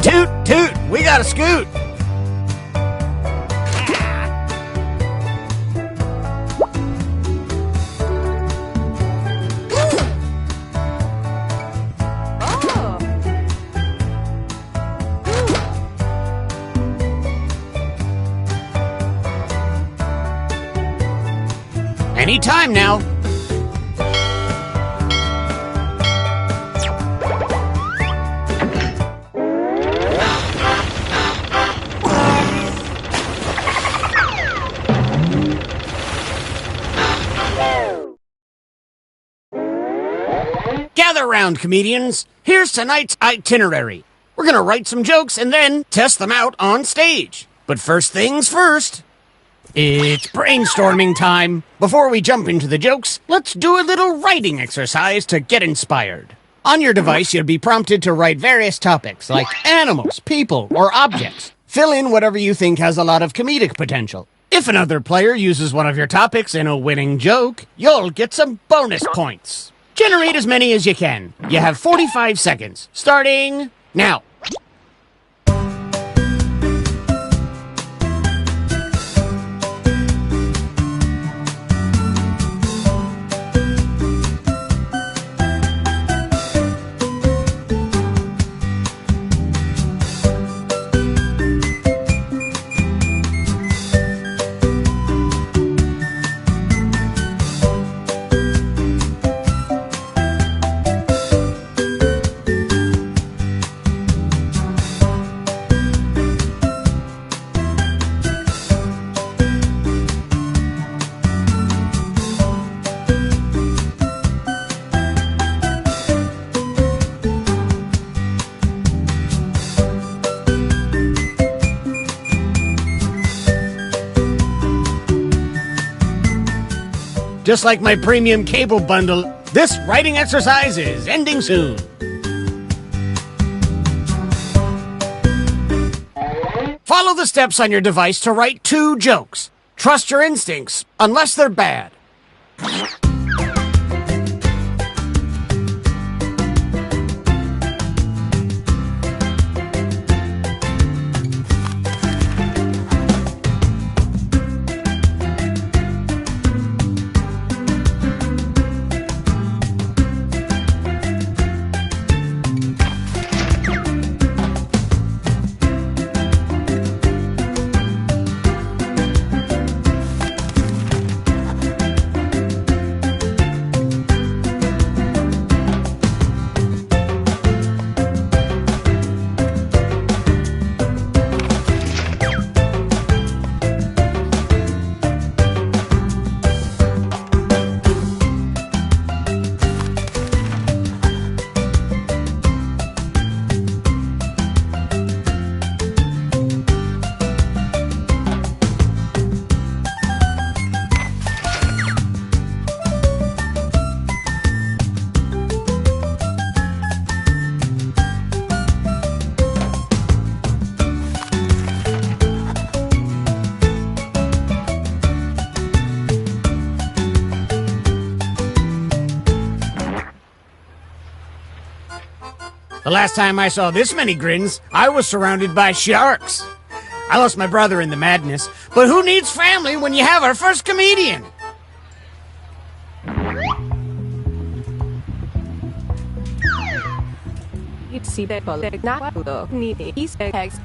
Toot, toot, we got a scoot. Anytime now. Gather round, comedians. Here's tonight's itinerary. We're gonna write some jokes and then test them out on stage. But first things first. It's brainstorming time. Before we jump into the jokes, let's do a little writing exercise to get inspired. On your device, you'll be prompted to write various topics like animals, people, or objects. Fill in whatever you think has a lot of comedic potential. If another player uses one of your topics in a winning joke, you'll get some bonus points. Generate as many as you can. You have 45 seconds, starting now. Just like my premium cable bundle, this writing exercise is ending soon. Follow the steps on your device to write 2 jokes. Trust your instincts, unless they're bad. The last time I saw this many grins, I was surrounded by sharks. I lost my brother in the madness, but who needs family when you have our first comedian? See the bullet not to need Easter eggs.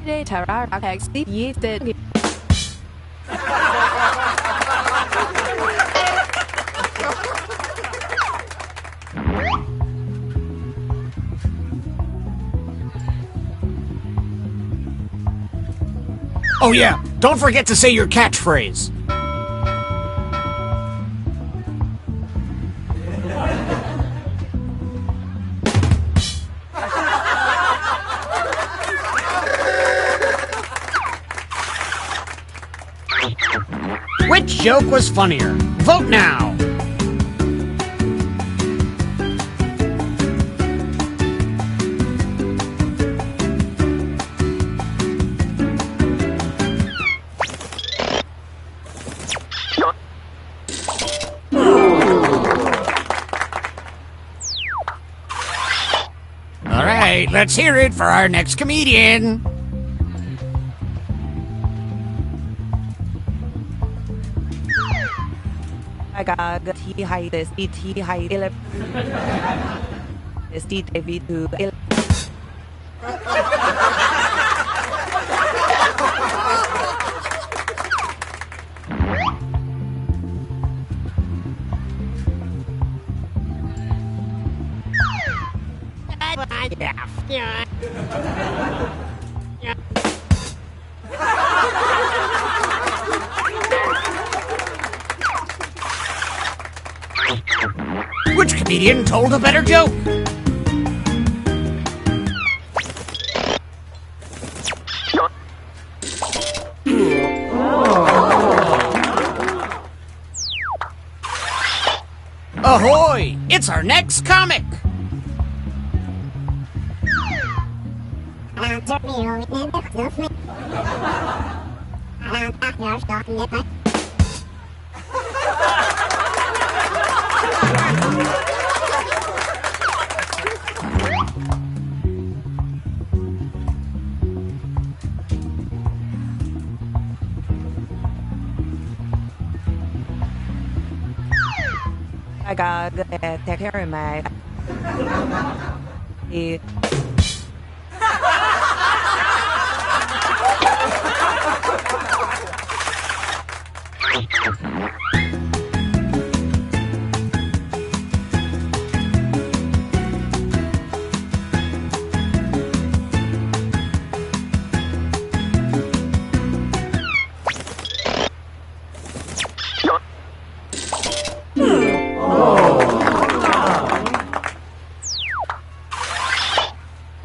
Later, our eggs eaten. Oh yeah, don't forget to say your catchphrase. Which joke was funnier? Vote now! Alright, let's hear it for our next comedian. I got the T high this T high ele this T V to Which comedian told a better joke? Ahoy! It's our next comic! I got the take care of my the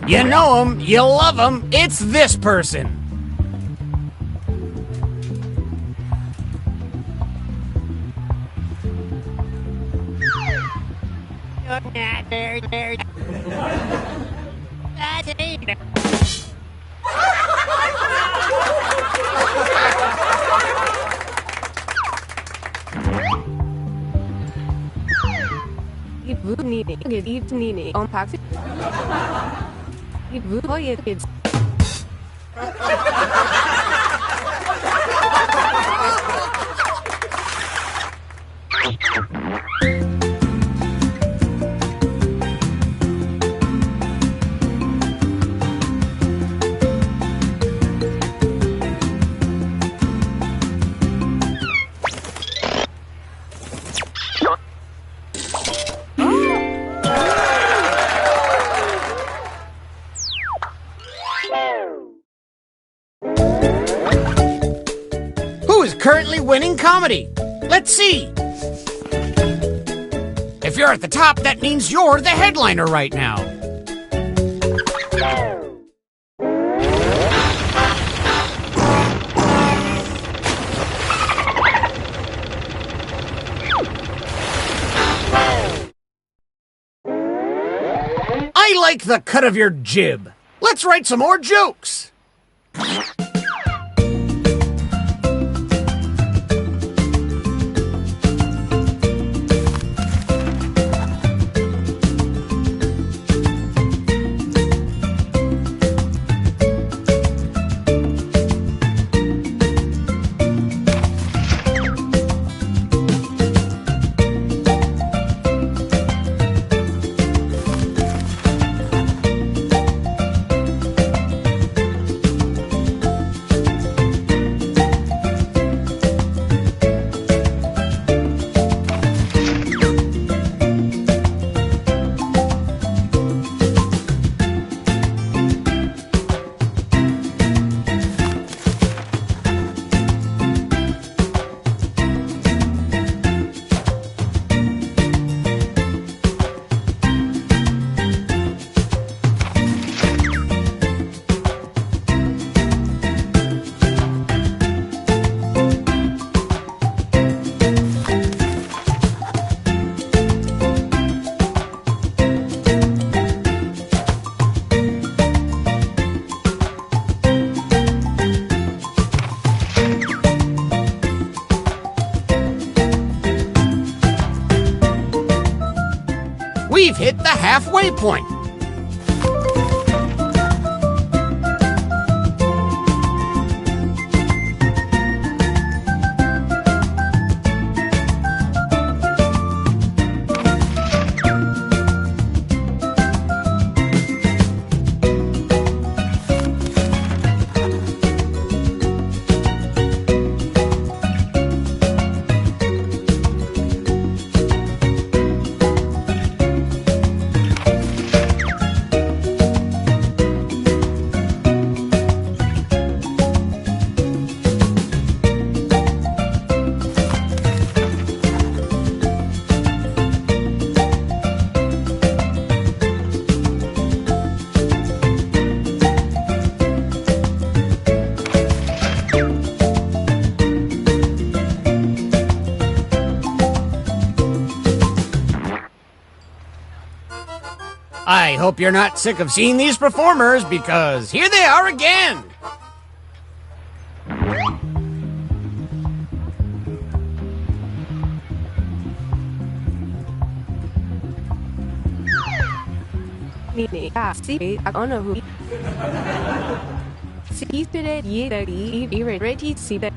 You know him, you love him, it's this person. 이분이 박수 이분의 kids Who is currently winning comedy? Let's see. If you're at the top, that means you're the headliner right now. I like the cut of your jib. Let's write some more jokes. We've hit the halfway point. I hope you're not sick of seeing these performers, because here they are again! Nini si ono hu. Si today ye the ready see that.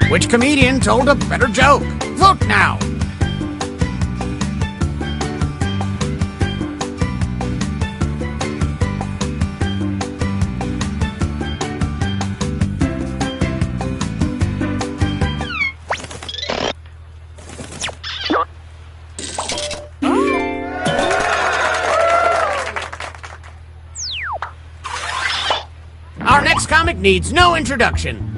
Which comedian told a better joke? Vote now! Our next comic needs no introduction.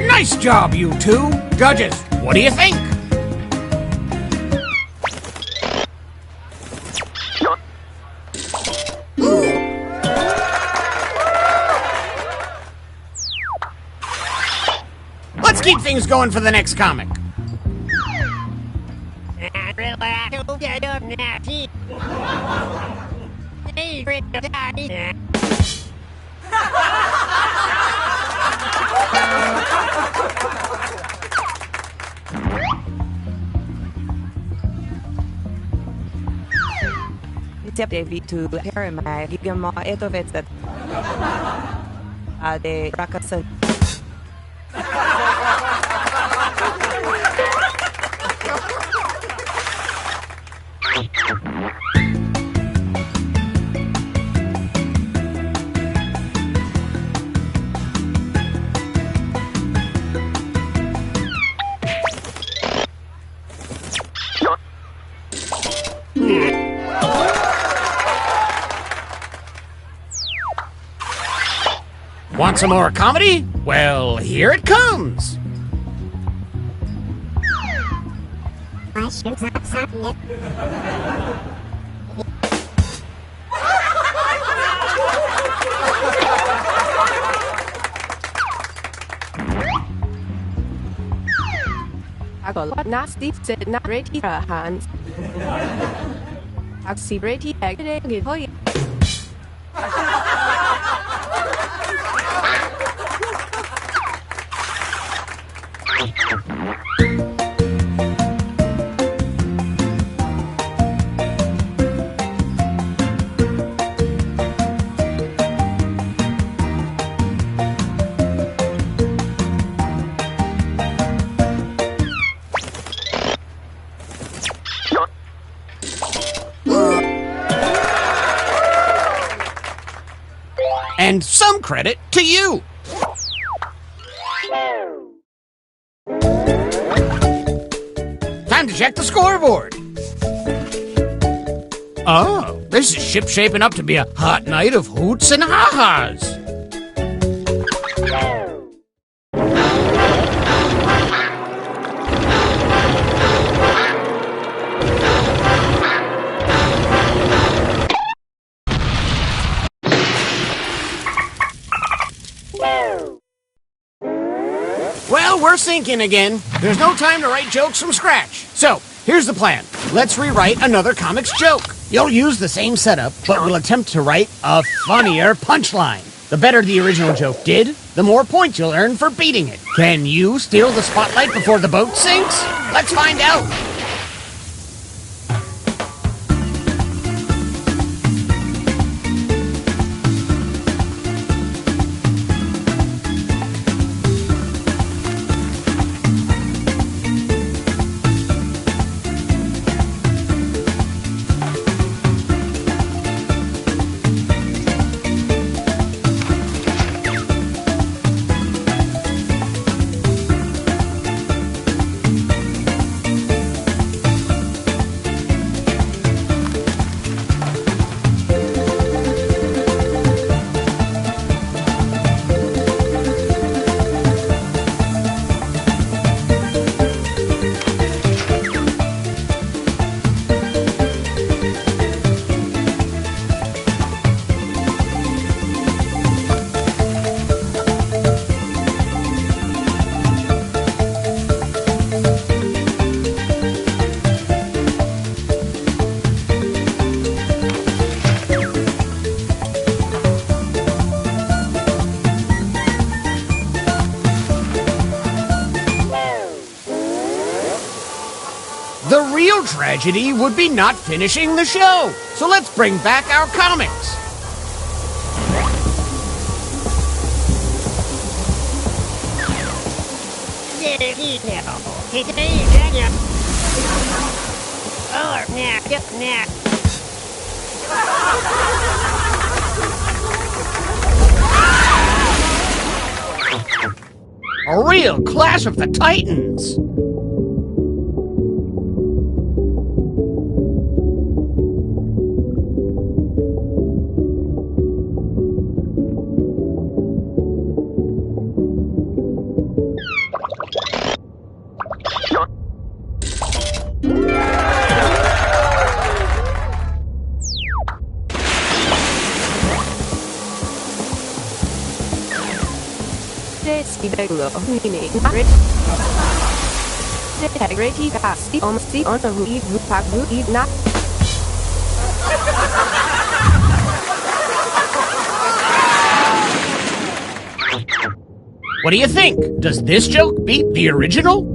Nice job, you two! Judges, what do you think? Let's keep things going for the next comic. David to Herma Gigamo Etovetset de Rakasan. Want some more comedy? Well, here it comes! Nasty said not ready hands. Taxi ready egg hoy. And some credit to you. Time to check the scoreboard. Oh, this is shipshape up to be a hot night of hoots and ha-has. Well, we're sinking again. There's no time to write jokes from scratch. So, here's the plan. Let's rewrite another comics joke. You'll use the same setup, but we'll attempt to write a funnier punchline. The better the original joke did, the more points you'll earn for beating it. Can you steal the spotlight before the boat sinks? Let's find out. The real tragedy would be not finishing the show. So let's bring back our comics. A real Clash of the Titans. What do you think? Does this joke beat the original?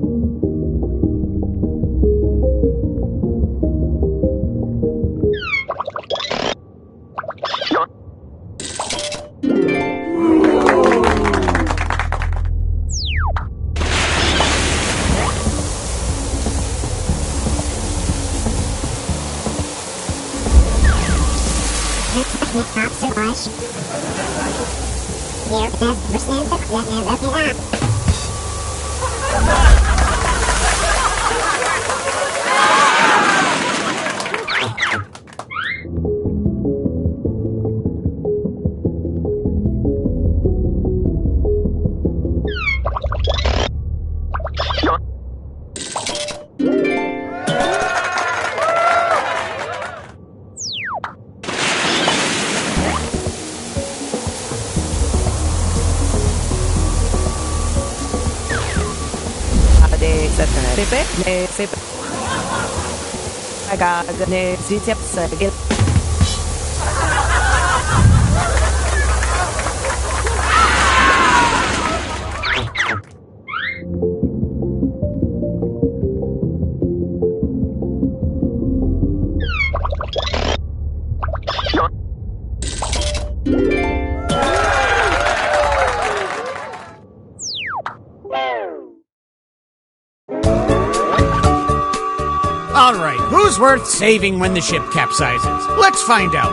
All right, who's worth saving when the ship capsizes? Let's find out.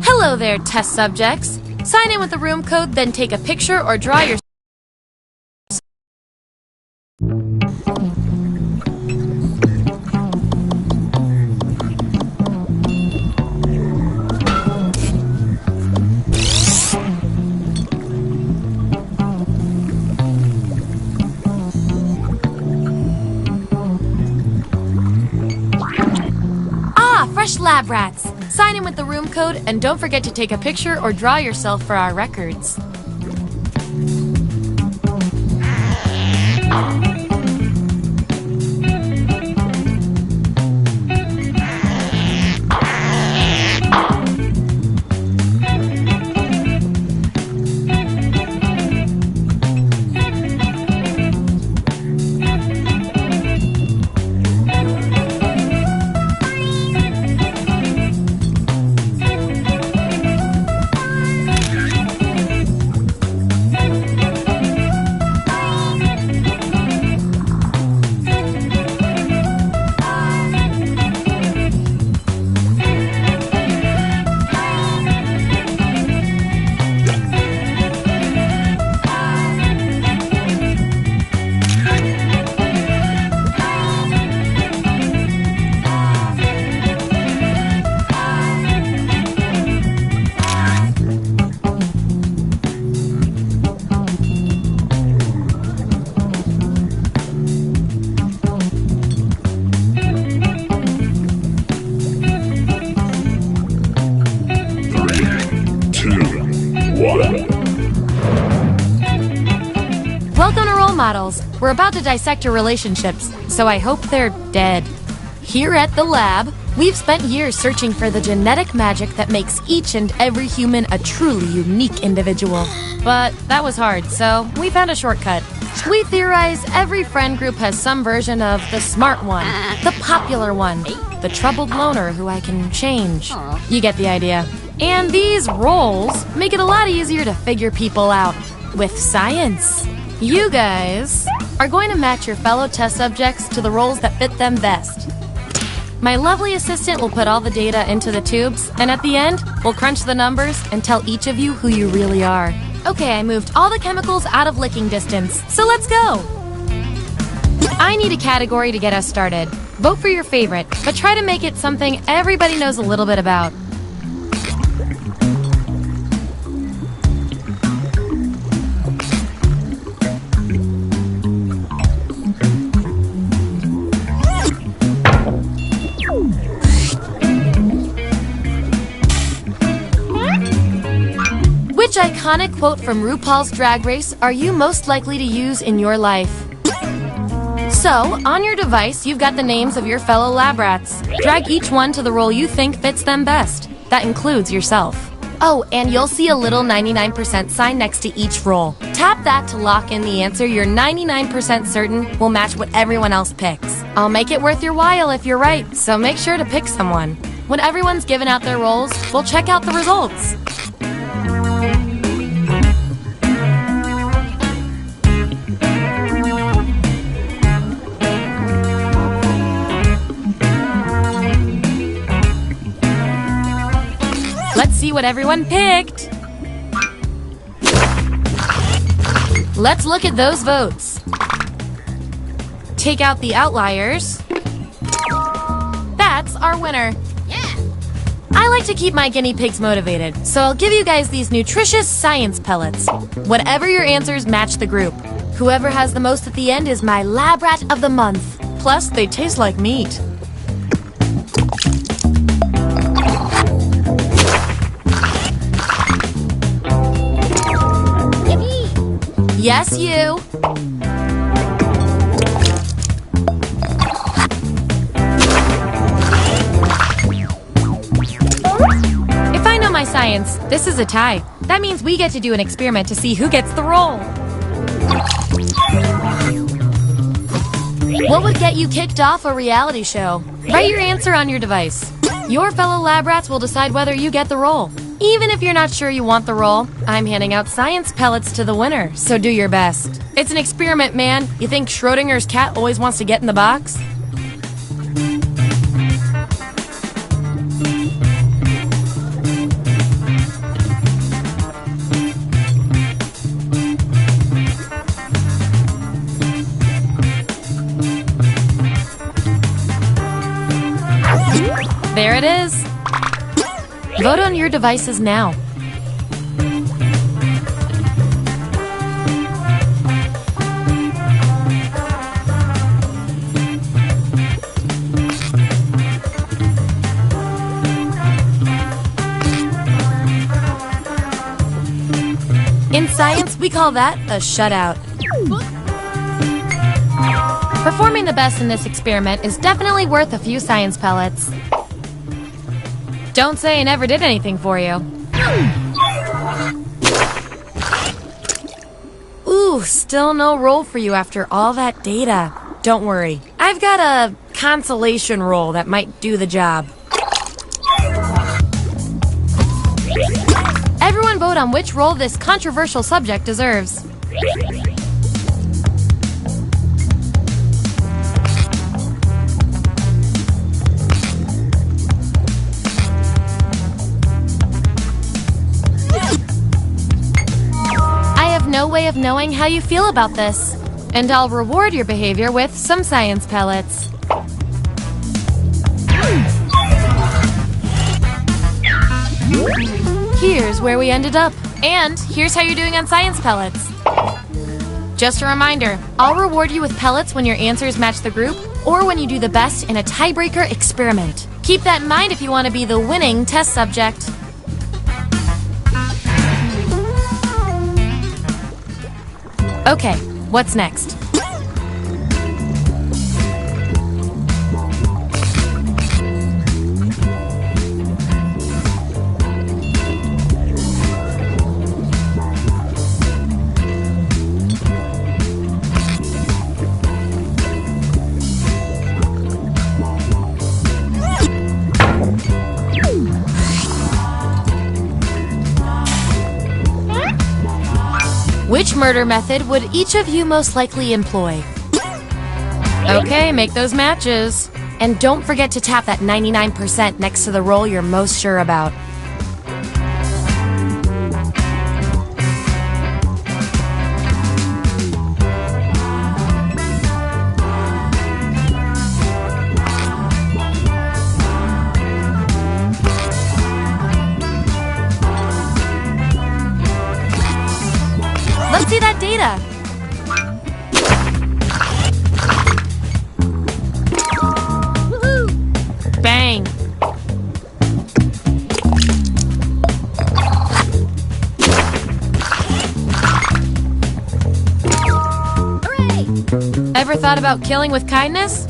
Hello there, test subjects. Sign in with the room code, then take a picture or draw your... Fresh lab rats. Sign in with the room code and don't forget to take a picture or draw yourself for our records. Welcome to Role Models. We're about to dissect your relationships, so I hope they're dead. Here at the lab, we've spent years searching for the genetic magic that makes each and every human a truly unique individual. But that was hard, so we found a shortcut. We theorize every friend group has some version of the smart one, the popular one, the troubled loner who I can change. You get the idea. And these roles make it a lot easier to figure people out with science. You guys are going to match your fellow test subjects to the roles that fit them best. My lovely assistant will put all the data into the tubes, and at the end, we'll crunch the numbers and tell each of you who you really are. Okay, I moved all the chemicals out of licking distance, so let's go! I need a category to get us started. Vote for your favorite, but try to make it something everybody knows a little bit about. Which iconic quote from RuPaul's Drag Race are you most likely to use in your life? So, on your device, you've got the names of your fellow lab rats. Drag each one to the role you think fits them best. That includes yourself. Oh, and you'll see a little 99% sign next to each role. Tap that to lock in the answer you're 99% certain will match what everyone else picks. I'll make it worth your while if you're right, so make sure to pick someone. When everyone's given out their roles, we'll check out the results. Let's see what everyone picked. Let's look at those votes. Take out the outliers. That's our winner. Yeah. I like to keep my guinea pigs motivated, so I'll give you guys these nutritious science pellets. Whatever your answers, match the group. Whoever has the most at the end is my lab rat of the month. Plus, they taste like meat. Yes, you. If I know my science, this is a tie. That means we get to do an experiment to see who gets the role. What would get you kicked off a reality show? Write your answer on your device. Your fellow lab rats will decide whether you get the role. Even if you're not sure you want the role, I'm handing out science pellets to the winner, so do your best. It's an experiment, man. You think Schrodinger's cat always wants to get in the box? There it is. Vote on your devices now. In science, we call that a shutout. Performing the best in this experiment is definitely worth a few science pellets. Don't say I never did anything for you. Ooh, still no role for you after all that data. Don't worry. I've got a consolation role that might do the job. Everyone vote on which role this controversial subject deserves. No way of knowing how you feel about this, and I'll reward your behavior with some science pellets. Here's where we ended up, and here's how you're doing on science pellets. Just a reminder, I'll reward you with pellets when your answers match the group, or when you do the best in a tiebreaker experiment. Keep that in mind if you want to be the winning test subject. Okay, what's next? Which murder method would each of you most likely employ? Okay, make those matches. And don't forget to tap that 99% next to the role you're most sure about. Let's see that data. Woohoo! Bang. Hooray! Ever thought about killing with kindness?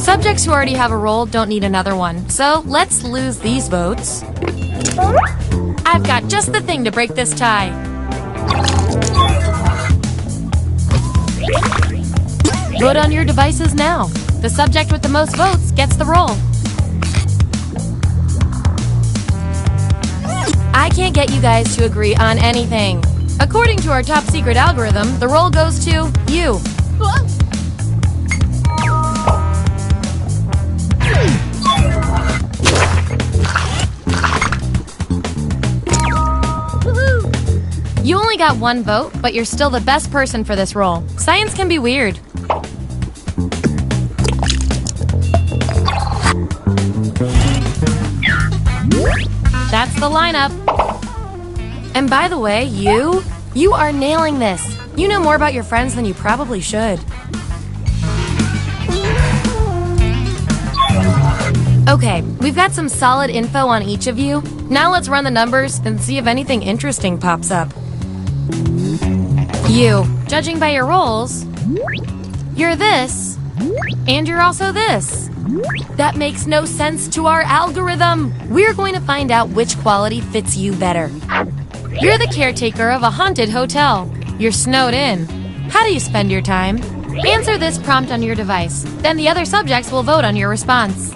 Subjects who already have a role don't need another one, so let's lose these votes. I've got just the thing to break this tie. Vote on your devices now. The subject with the most votes gets the role. I can't get you guys to agree on anything. According to our top secret algorithm, the role goes to you. You only got one vote, but you're still the best person for this role. Science can be weird. That's the lineup. And by the way, you are nailing this. You know more about your friends than you probably should. Okay, we've got some solid info on each of you. Now let's run the numbers and see if anything interesting pops up. You, judging by your roles, you're this, and you're also this. That makes no sense to our algorithm. We're going to find out which quality fits you better. You're the caretaker of a haunted hotel. You're snowed in. How do you spend your time? Answer this prompt on your device. Then the other subjects will vote on your response.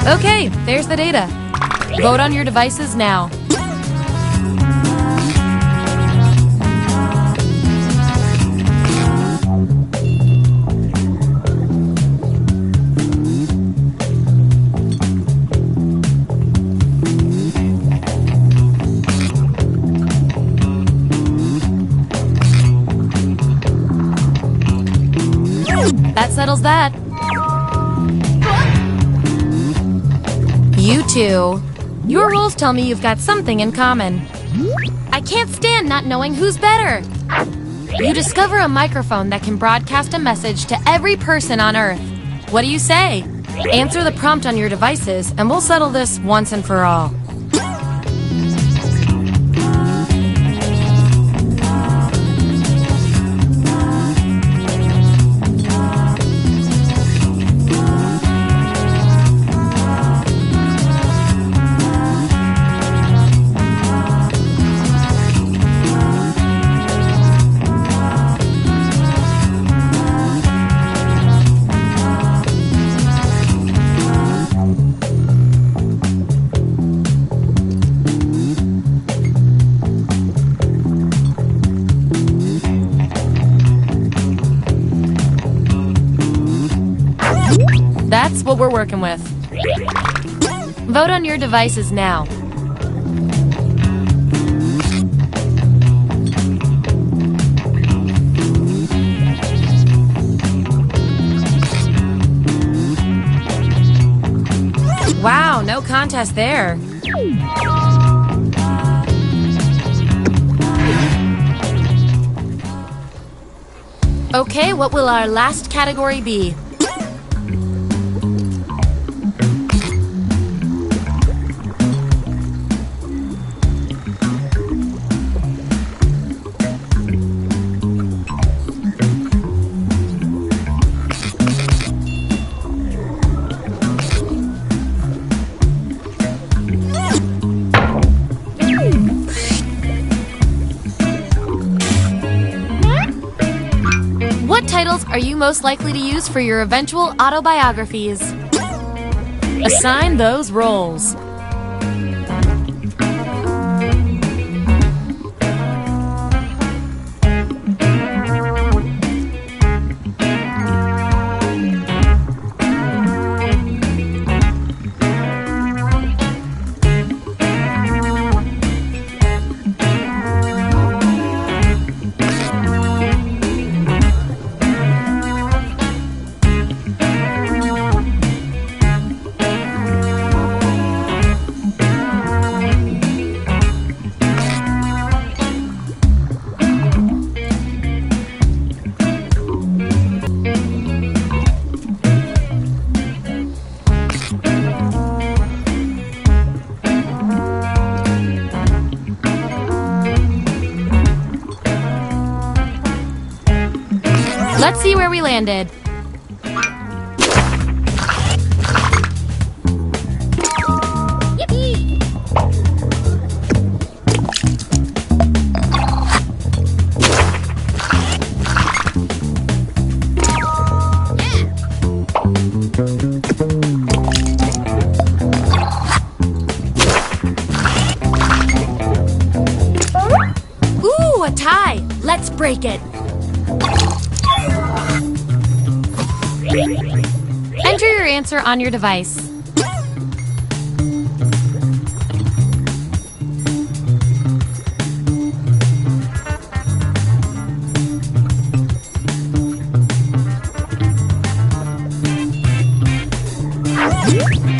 Okay, there's the data. Vote on your devices now. That settles that. You two. Your roles tell me you've got something in common. I can't stand not knowing who's better. You discover a microphone that can broadcast a message to every person on Earth. What do you say? Answer the prompt on your devices, and we'll settle this once and for all. That's what we're working with. Vote on your devices now. Wow, no contest there. Okay, what will our last category be? titles are you most likely to use for your eventual autobiographies? Assign those roles. Let's see where we landed. Yippee! Ooh, a tie! Let's break it. Enter your answer on your device.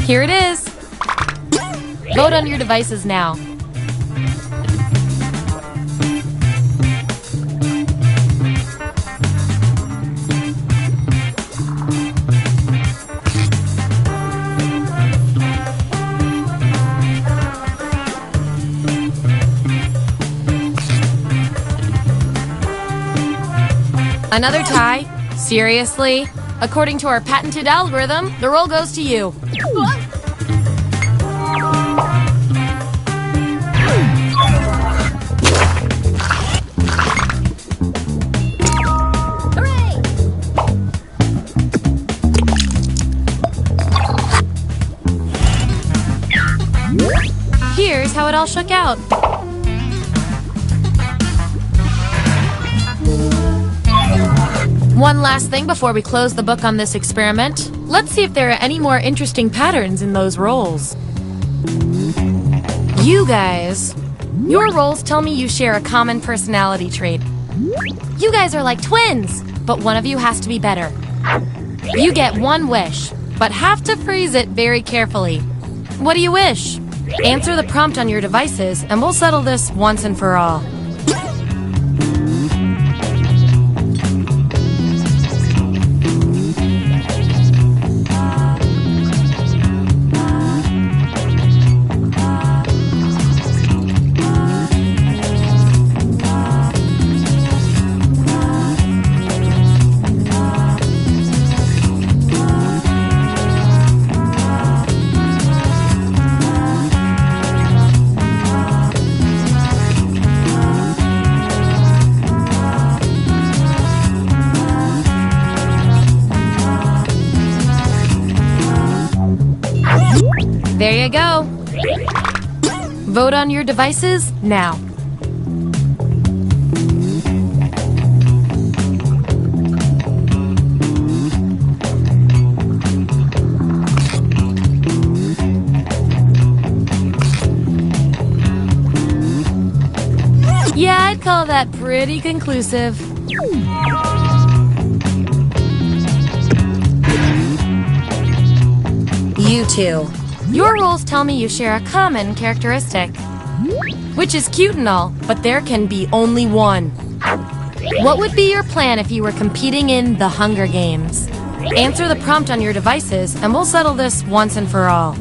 Here it is. Vote on your devices now. Another tie? Seriously? According to our patented algorithm, the roll goes to you. Hooray! Here's how it all shook out. One last thing before we close the book on this experiment. Let's see if there are any more interesting patterns in those roles. You guys, your roles tell me you share a common personality trait. You guys are like twins, but one of you has to be better. You get one wish, but have to phrase it very carefully. What do you wish? Answer the prompt on your devices, and we'll settle this once and for all. There you go. Vote on your devices now. Yeah, I'd call that pretty conclusive. You two. Your roles tell me you share a common characteristic. Which is cute and all, but there can be only one. What would be your plan if you were competing in the Hunger Games? Answer the prompt on your devices, and we'll settle this once and for all.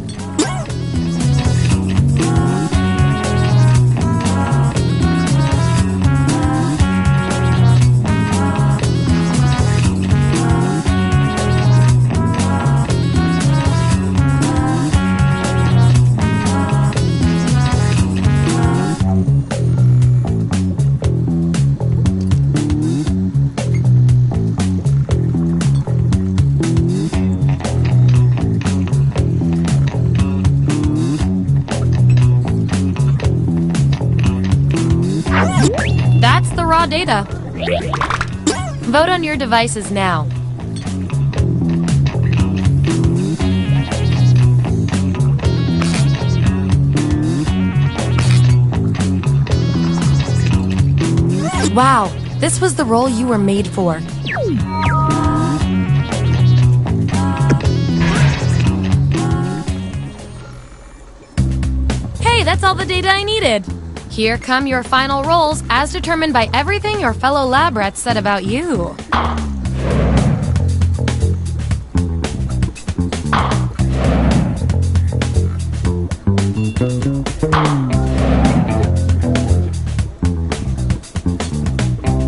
raw data. Vote on your devices now. Wow, this was the role you were made for. Hey, that's all the data I needed. Here come your final roles as determined by everything your fellow lab rats said about you.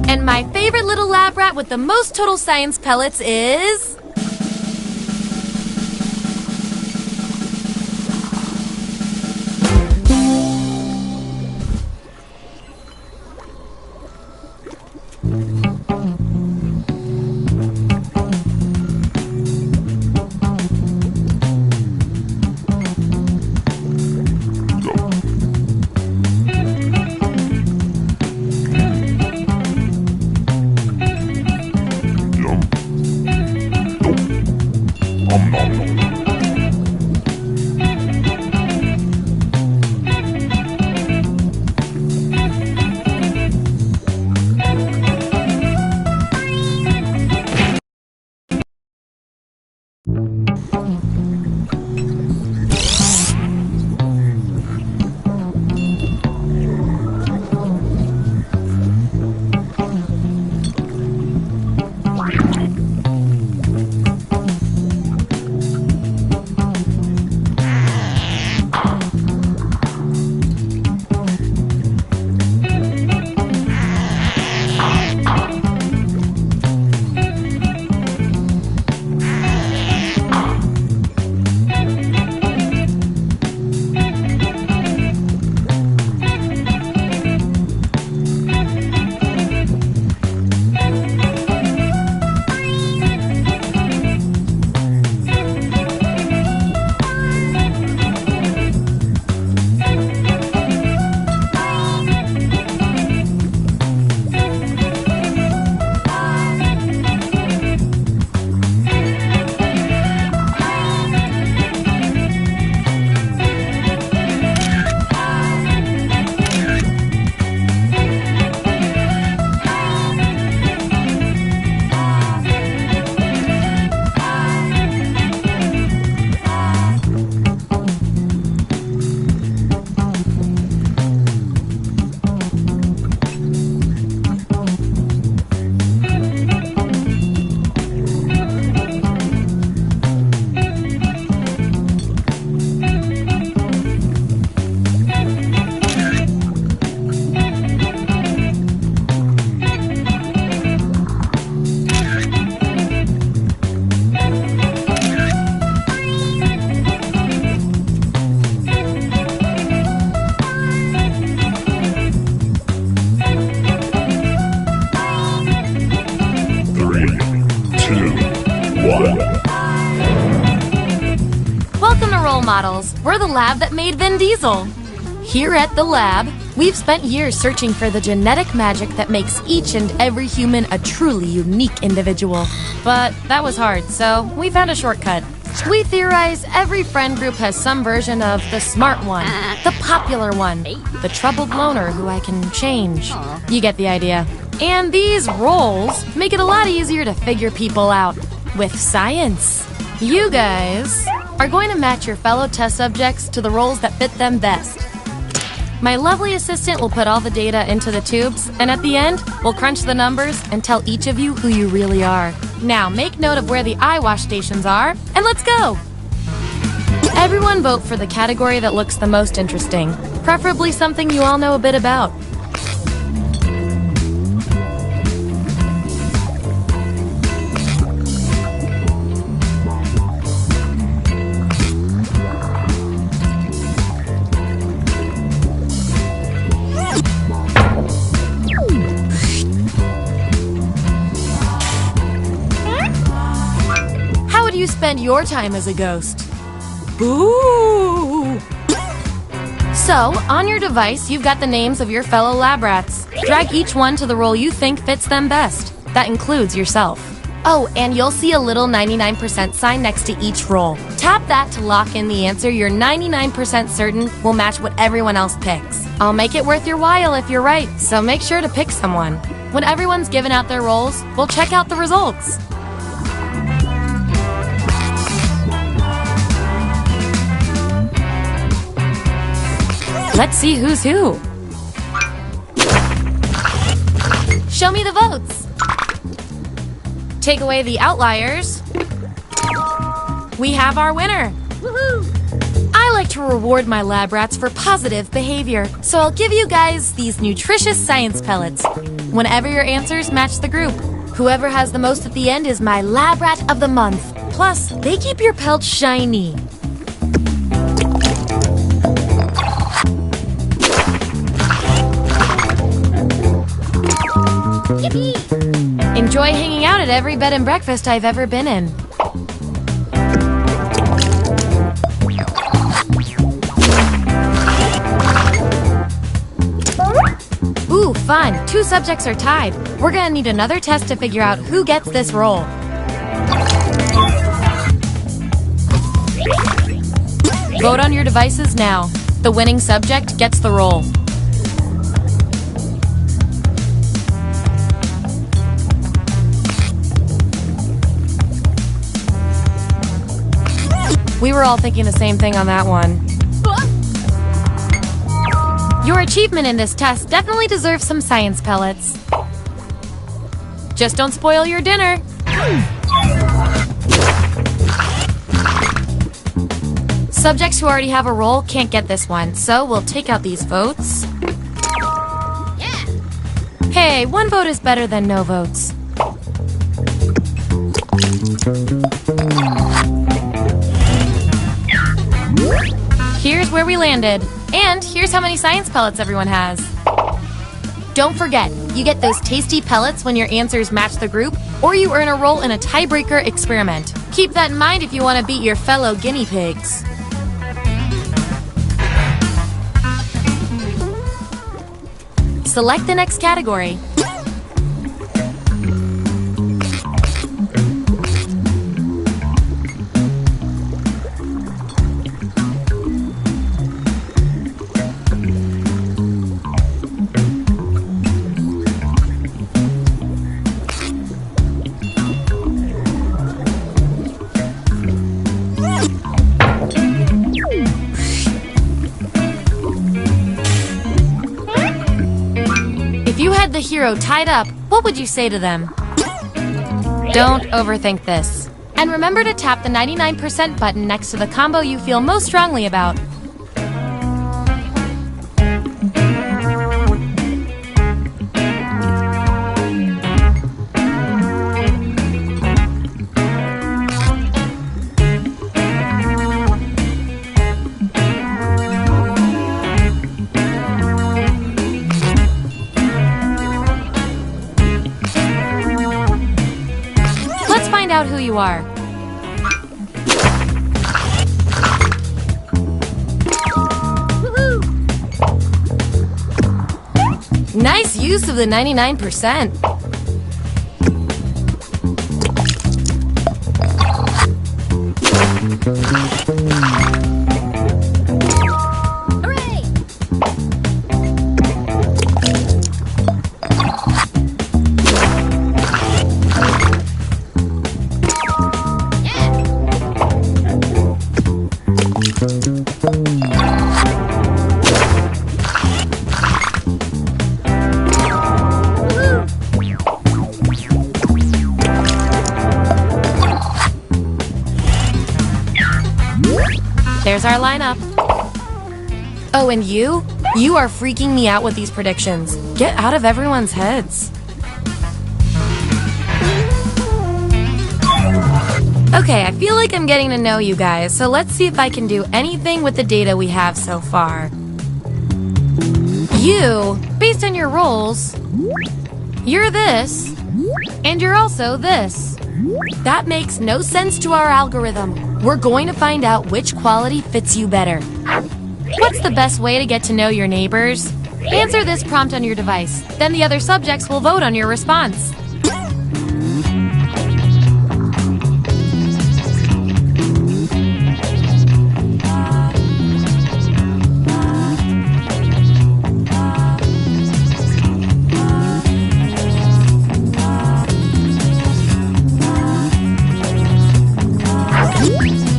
And my favorite little lab rat with the most total science pellets is... Welcome to Role Models. We're the lab that made Vin Diesel. Here at the lab, we've spent years searching for the genetic magic that makes each and every human a truly unique individual. But that was hard, so we found a shortcut. We theorize every friend group has some version of the smart one, the popular one, the troubled loner who I can change. You get the idea. And these roles make it a lot easier to figure people out with science. You guys are going to match your fellow test subjects to the roles that fit them best. My lovely assistant will put all the data into the tubes, and at the end, we'll crunch the numbers and tell each of you who you really are. Now, make note of where the eye wash stations are, and let's go! Everyone vote for the category that looks the most interesting, preferably something you all know a bit about. Spend your time as a ghost. Boo! So, on your device, you've got the names of your fellow lab rats. Drag each one to the role you think fits them best. That includes yourself. Oh, and you'll see a little 99% sign next to each role. Tap that to lock in the answer you're 99% certain will match what everyone else picks. I'll make it worth your while if you're right, so make sure to pick someone. When everyone's given out their roles, we'll check out the results. Let's see who's who. Show me the votes. Take away the outliers. We have our winner. Woohoo! I like to reward my lab rats for positive behavior, so I'll give you guys these nutritious science pellets whenever your answers match the group. Whoever has the most at the end is my lab rat of the month. Plus, they keep your pelts shiny. Yippee! Enjoy hanging out at every bed and breakfast I've ever been in. Ooh, fun! 2 subjects are tied. We're gonna need another test to figure out who gets this role. Vote on your devices now. The winning subject gets the role. We were all thinking the same thing on that one. Your achievement in this test definitely deserves some science pellets. Just don't spoil your dinner. Subjects who already have a role can't get this one, so we'll take out these votes. Yeah. Hey, 1 vote is better than no votes. Here's where we landed. And here's how many science pellets everyone has. Don't forget, you get those tasty pellets when your answers match the group, or you earn a role in a tiebreaker experiment. Keep that in mind if you want to beat your fellow guinea pigs. Select the next category. If you had the hero tied up, what would you say to them? Don't overthink this. And remember to tap the 99% button next to the combo you feel most strongly about. Find out who you are. Woohoo! Nice use of the 99%. Hooray! There's our lineup. Oh, and you? You are freaking me out with these predictions. Get out of everyone's heads. Okay, I feel like I'm getting to know you guys, so let's see if I can do anything with the data we have so far. You, based on your roles, you're this, and you're also this. That makes no sense to our algorithm. We're going to find out which quality fits you better. What's the best way to get to know your neighbors? Answer this prompt on your device. Then the other subjects will vote on your response.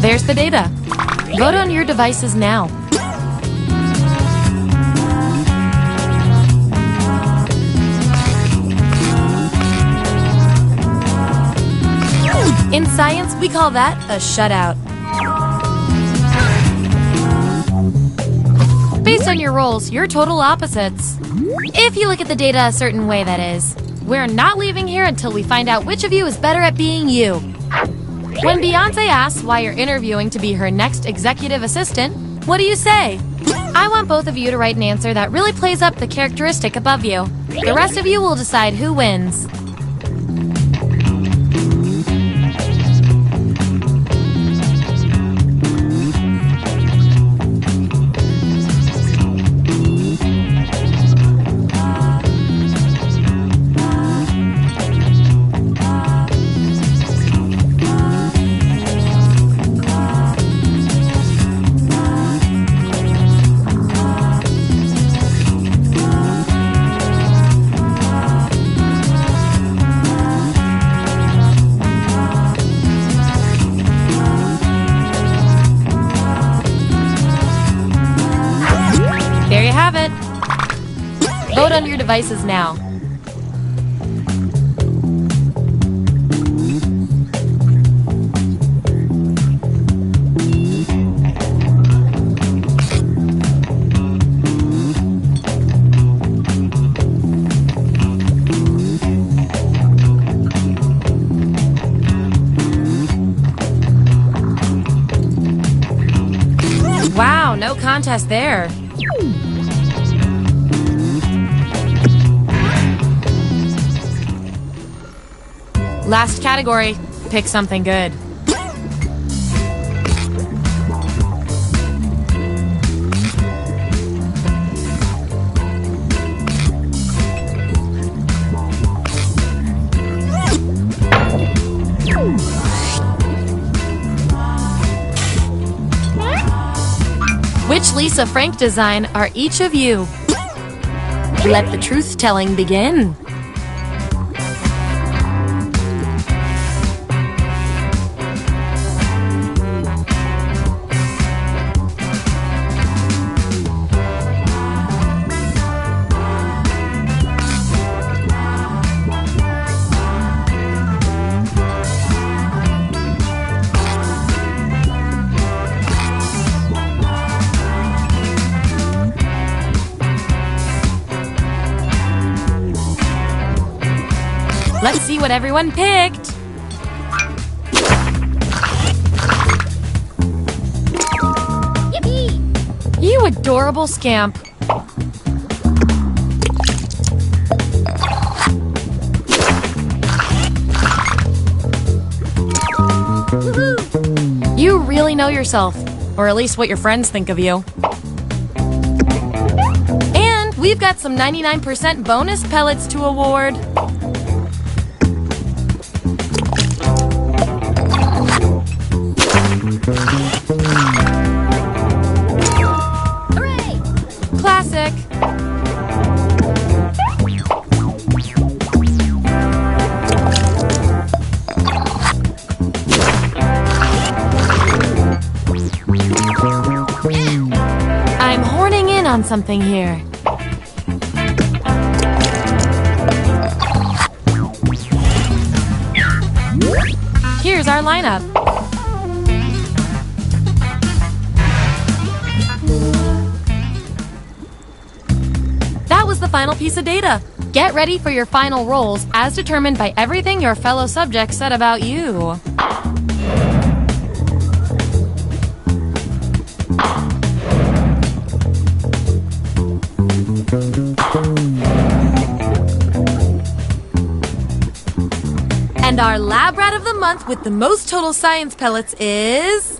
There's the data. Vote on your devices now. In science, we call that a shutout. Based on your roles, you're total opposites. If you look at the data a certain way, that is. We're not leaving here until we find out which of you is better at being you. When Beyonce asks why you're interviewing to be her next executive assistant, what do you say? I want both of you to write an answer that really plays up the characteristic above you. The rest of you will decide who wins. There you have it. Vote on your devices now. Wow, no contest there. Last category. Pick something good. Which Lisa Frank design are each of you? Let the truth-telling begin. Let's see what everyone picked. Yippee! You adorable scamp. Woohoo! You really know yourself, or at least what your friends think of you. And we've got some 99% bonus pellets to award. Hooray! Classic. I'm horning in on something here. Here's our lineup. That was the final piece of data. Get ready for your final roles as determined by everything your fellow subjects said about you. And our lab rat of the month with the most total science pellets is...